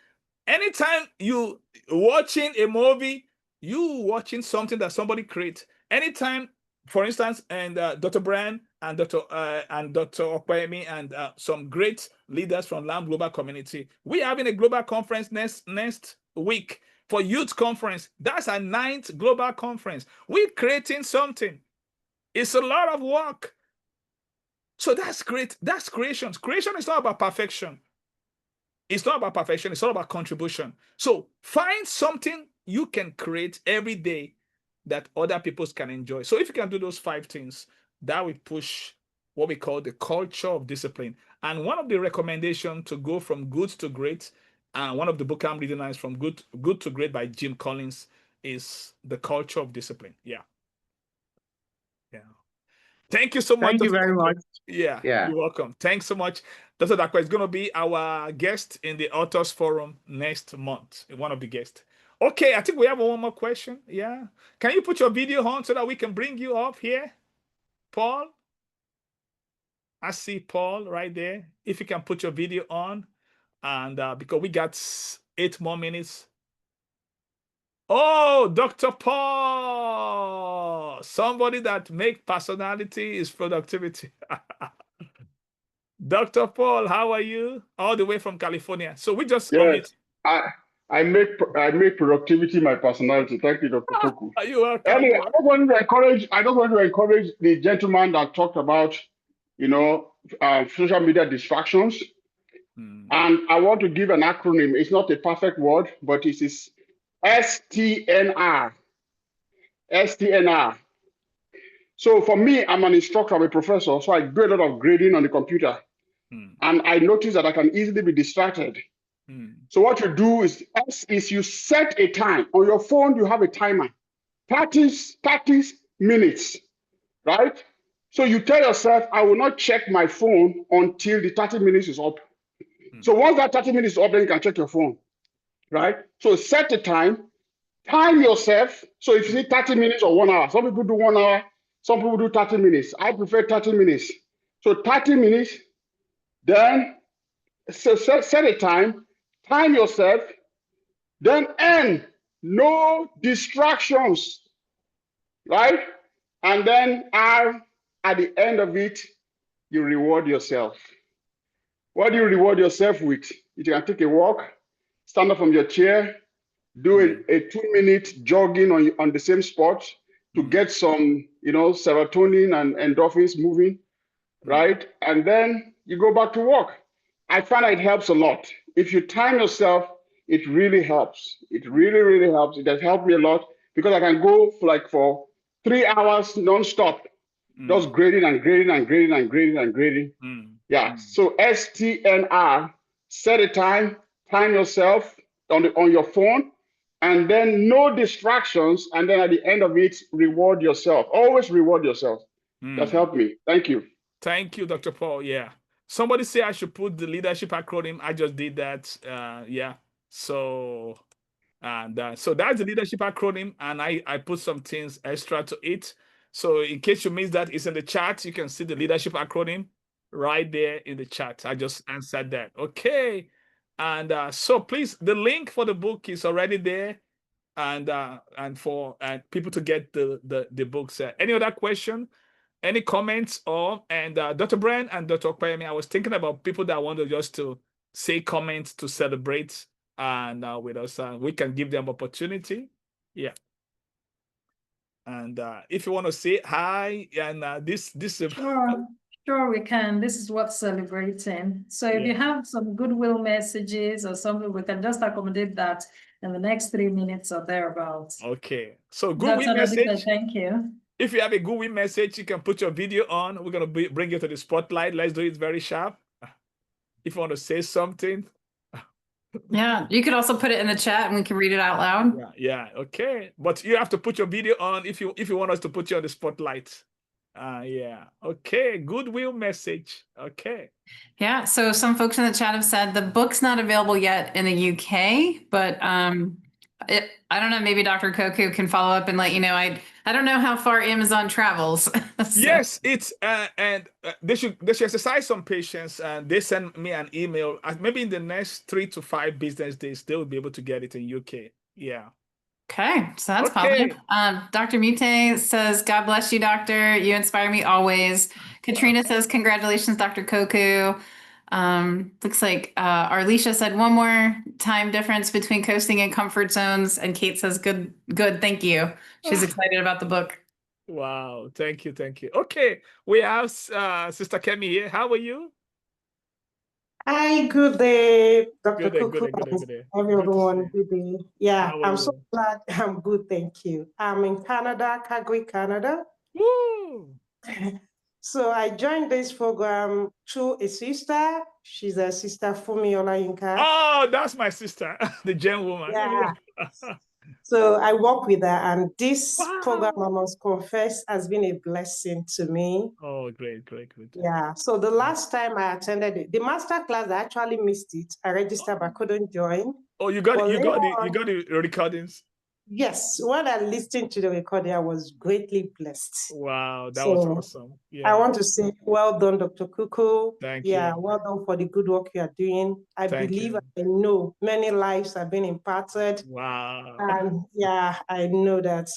anytime you watching a movie, you watching something that somebody create. Anytime, for instance, and Dr. Brand and Dr. Okpayemi and some great leaders from L.E.A.D.E.R.S.H.I.P Global Community, we're having a global conference next week for youth conference. That's our 9th global conference. We're creating something. It's a lot of work. So that's great. That's creation. Creation is not about perfection. It's not about perfection. It's all about contribution. So find something you can create every day that other people can enjoy. So if you can do those 5 things, that will push what we call the culture of discipline. And one of the recommendations to go from good to great, and one of the book I'm reading now is From Good to Great by Jim Collins, is the culture of discipline. Yeah. Thank you so much. Thank you very much. Yeah, you're welcome. Thanks so much. Dr. Dakwa is going to be our guest in the Authors Forum next month, one of the guests. Okay, I think we have one more question. Yeah. Can you put your video on so that we can bring you up here? Paul? I see Paul right there. If you can put your video on. And because we got 8 more minutes. Oh, Dr. Paul, somebody that makes personality is productivity. Dr. Paul, how are you? All the way from California. So we just I make productivity my personality. Thank you, Dr. Koku. You welcome. Anyway, I just want to encourage the gentleman that talked about, social media distractions. And I want to give an acronym. It's not a perfect word, but it is STNR. STNR. So for me, I'm an instructor, I'm a professor, so I do a lot of grading on the computer. And I notice that I can easily be distracted. So what you do is you set a time. On your phone, you have a timer, 30 minutes, right? So you tell yourself, I will not check my phone until the 30 minutes is up. So once that 30 minutes is up, then you can check your phone, right? So set a time yourself. So if you see 30 minutes or 1 hour, some people do 1 hour, some people do 30 minutes. I prefer 30 minutes. So 30 minutes, then set a time yourself, then end, no distractions, right? And then at the end of it, you reward yourself. What do you reward yourself with? You can take a walk, stand up from your chair, do a 2-minute jogging on the same spot to get some, serotonin and endorphins moving, right? And then you go back to work. I find it helps a lot. If you time yourself, it really helps. It really, really helps. It has helped me a lot because I can go for 3 hours nonstop, just grading and grading and grading and grading and grading. Yeah. So STNR, set a time yourself on your phone, and then no distractions. And then at the end of it, reward yourself. Always reward yourself. That's helped me. Thank you. Thank you, Dr. Paul. Yeah. Somebody say I should put the leadership acronym. I just did that. Yeah. So, and so that's the leadership acronym, and I put some things extra to it. So in case you missed that, it's in the chat. You can see the leadership acronym right there in the chat. I just answered that. Okay. And so please, the link for the book is already there, and for people to get the books. Any other question? Any comments? Dr. Brand and Dr. Okpayemi, I was thinking about people that want to just to say comments to celebrate and with us. We can give them opportunity. Yeah. And if you want to say hi, and this Sure, we can. This is what's celebrating. So if you have some goodwill messages or something, we can just accommodate that in the next 3 minutes or thereabouts. Okay. So goodwill Dr. Nabila, message. thank you. If you have a goodwill message, you can put your video on. We're going to bring you to the spotlight. Let's do it very sharp. If you want to say something. Yeah, you could also put it in the chat and we can read it out loud. Yeah, okay. But you have to put your video on if you want us to put you on the spotlight. Yeah, okay. Goodwill message. Okay. Yeah, so some folks in the chat have said the book's not available yet in the UK, but I don't know, maybe Dr. Koku can follow up and let you know. I don't know how far Amazon travels. So. Yes, it's and they should exercise some patience, and they send me an email. Maybe in the next 3 to 5 business days, they will be able to get it in UK. Yeah. Okay, so that's positive. Dr. Mute says, God bless you, doctor. You inspire me always. Katrina says, congratulations, Dr. Koku. Looks like Arlisha said one more time difference between coasting and comfort zones. And Kate says, good, thank you. She's excited about the book. Wow, thank you. Okay, we have Sister Kemi here. How are you? Hi, good day, Dr. Good Koku, day. Everyone, good day. Yeah, I'm so you? glad. I'm good, thank you. I'm in Canada, Calgary, Canada. Woo! So I joined this program through a sister. She's a sister Fumi Olayinka. Oh, that's my sister, the Gen woman. Yeah. So I work with her, and this program, I must confess, has been a blessing to me. Oh, great. Yeah. So the last time I attended the masterclass, I actually missed it. I registered, but couldn't join. Oh, you got the recordings. Yes, when I listened to the recording, I was greatly blessed. Wow, that was awesome. Yeah. I want to say, well done, Dr. Kuku. Thank you. Well done for the good work you are doing. I believe, I know many lives have been impacted. Wow. And I know that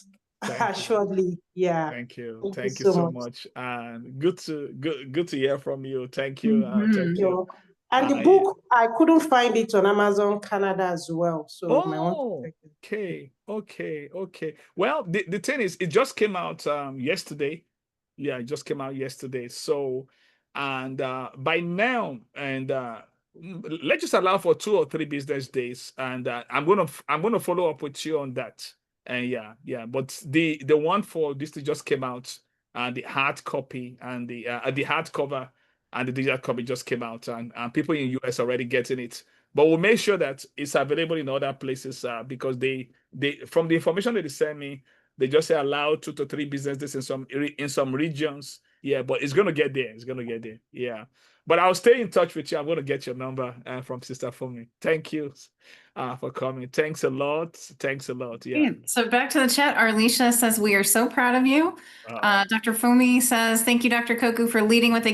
assuredly. Yeah. Thank you so much. And good to hear from you. Thank you. Thank you. And the book, I couldn't find it on Amazon Canada as well. So okay. Well, the thing is, it just came out yesterday. Yeah, it just came out yesterday. So, and by now, and let's just allow for 2 or 3 business days, and I'm gonna follow up with you on that. And yeah. But the one for this just came out, and the hard copy and the hardcover and the digital copy just came out, and people in US already getting it. But we'll make sure that it's available in other places because they from the information that they send me, they just say allow 2 to 3 business days in some regions. Yeah, but it's gonna get there. Yeah. But I'll stay in touch with you. I'm gonna get your number from Sister Fumi. Thank you for coming. Thanks a lot. Yeah. So back to the chat. Arlisha says we are so proud of you. Dr. Fumi says thank you, Dr. Koku, for leading with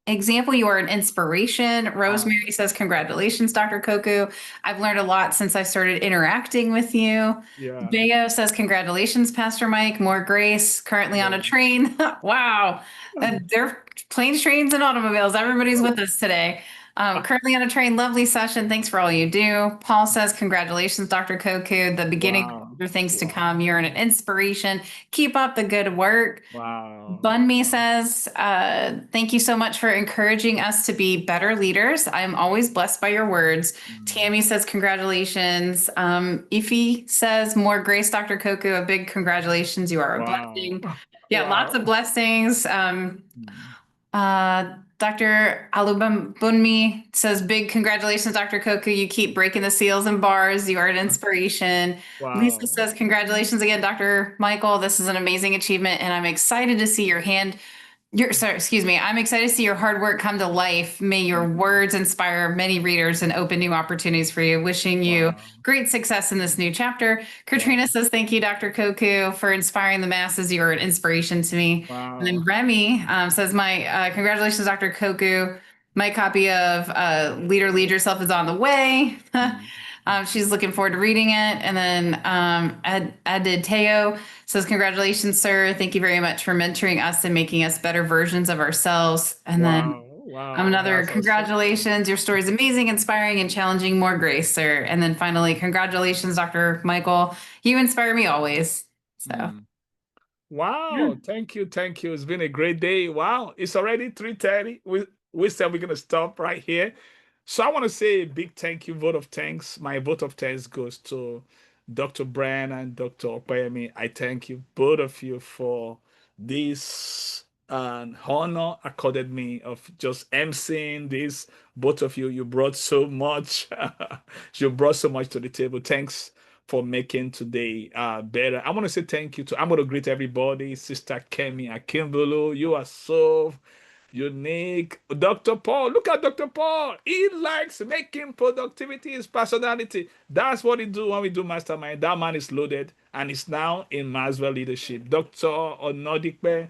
example. You are an inspiration. Rosemary says, congratulations, Dr. Koku. I've learned a lot since I started interacting with you. Yeah. Bayo says, congratulations, Pastor Mike. More grace. Currently on a train. Wow. They're planes, trains, and automobiles. Everybody's with us today. Currently on a train. Lovely session. Thanks for all you do. Paul says, congratulations, Dr. Koku. The beginning of things to come. You're an inspiration. Keep up the good work. Wow. Bunmi says, thank you so much for encouraging us to be better leaders. I'm always blessed by your words. Tammy says, congratulations. Ify says, more grace, Dr. Koku. A big congratulations. You are a blessing. Yeah, lots of blessings. Dr. Alubunmi says, big congratulations, Dr. Koku. You keep breaking the seals and bars. You are an inspiration. Lisa says, congratulations again, Dr. Michael. This is an amazing achievement, and I'm excited to see your hand Sorry, excuse me. I'm excited to see your hard work come to life. May your words inspire many readers and open new opportunities for you. Wishing you Wow. great success in this new chapter. Katrina says, thank you, Dr. Koku, for inspiring the masses. You're an inspiration to me. Wow. And then Remy says, congratulations, Dr. Koku. My copy of Leader, Lead Yourself is on the way. She's looking forward to reading it. And then Aditeo says, congratulations, sir. Thank you very much for mentoring us and making us better versions of ourselves. And then another That's congratulations. Your story is amazing, inspiring, and challenging. More grace, sir. And then finally, congratulations, Dr. Michael. You inspire me always. So. Wow, thank you, thank you. It's been a great day. Wow, it's already 3:30. We said we're gonna stop right here. So I want to say a big thank you, vote of thanks. My vote of thanks goes to Dr. Brand and Dr. Opeyemi. I thank you, both of you, for this honor accorded me of just emceeing this. Both of you, you brought so much. You brought so much to the table. Thanks for making today better. I want to say thank you to, I'm going to greet everybody. Sister Kemi Akimbulu, you are so unique. Dr. Paul, look at Dr. Paul. He likes making productivity his personality. That's what he do when we do mastermind. That man is loaded and is now in Maswell leadership. Dr. Onodikpe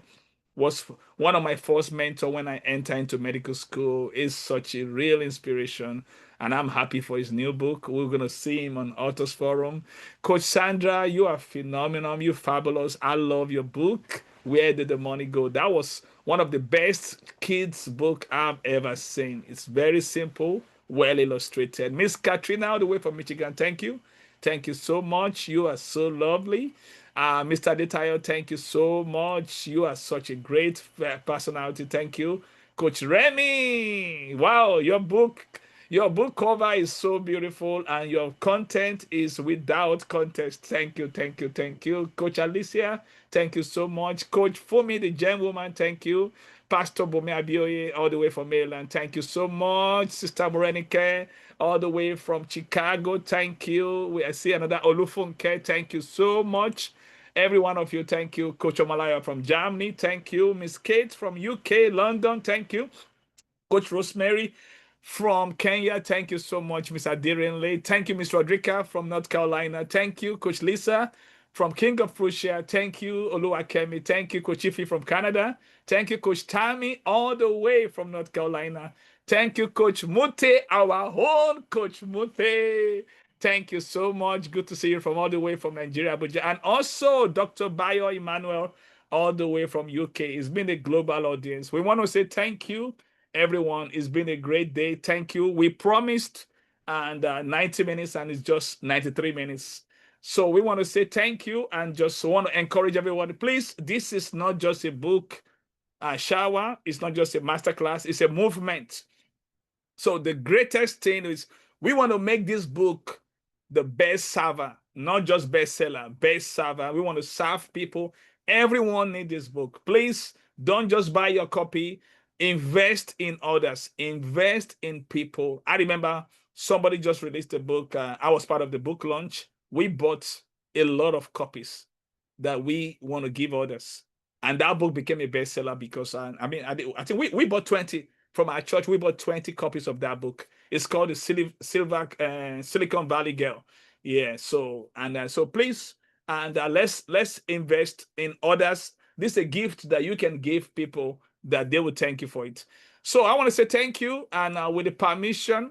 was one of my first mentor when I entered into medical school. Is such a real inspiration, and I'm happy for his new book. We're going to see him on Authors Forum. Coach Sandra, you are phenomenal. You're fabulous. I love your book. Where Did the Money Go? That was one of the best kids book I've ever seen. It's very simple, well illustrated. Miss Katrina, all the way from Michigan, thank you. Thank you so much. You are so lovely. Mr. Detayo, thank you so much. You are such a great personality. Thank you. Coach Remy, wow, your book cover is so beautiful and your content is without contest. Thank you, thank you, thank you. Coach Alicia, thank you so much. Coach Fumi, the gem woman, thank you. Pastor Bome Abioye, all the way from Maryland, thank you so much. Sister Morenike, all the way from Chicago, thank you. I see another Olufunke, thank you so much. Every one of you, thank you. Coach Omalaya from Germany, thank you. Miss Kate from UK, London, thank you. Coach Rosemary from Kenya, thank you so much. Miss Adirinle, thank you. Miss Rodrika from North Carolina, thank you. Coach Lisa from King of Prussia, thank you. Oluwakemi, thank you. Coach Ifi from Canada, thank you. Coach Tammy, all the way from North Carolina, thank you. Coach Mute, our own Coach Mute. Thank you so much. Good to see you from all the way from Nigeria, Abuja. And also Dr. Bayo Emmanuel, all the way from UK. It's been a global audience. We want to say thank you, everyone. It's been a great day. Thank you. We promised 90 minutes and it's just 93 minutes. So we want to say thank you and just want to encourage everyone. Please, this is not just a book shower. It's not just a masterclass. It's a movement. So the greatest thing is we want to make this book the best server, not just bestseller, best server. We want to serve people. Everyone needs this book. Please don't just buy your copy. Invest in others. Invest in people. I remember somebody just released a book. I was part of the book launch. We bought a lot of copies that we want to give others. And that book became a bestseller because, I think we bought 20 from our church. We bought 20 copies of that book. It's called the Silicon Valley Girl. Yeah. So please, and let's invest in others. This is a gift that you can give people that they will thank you for it. So I want to say thank you, and with the permission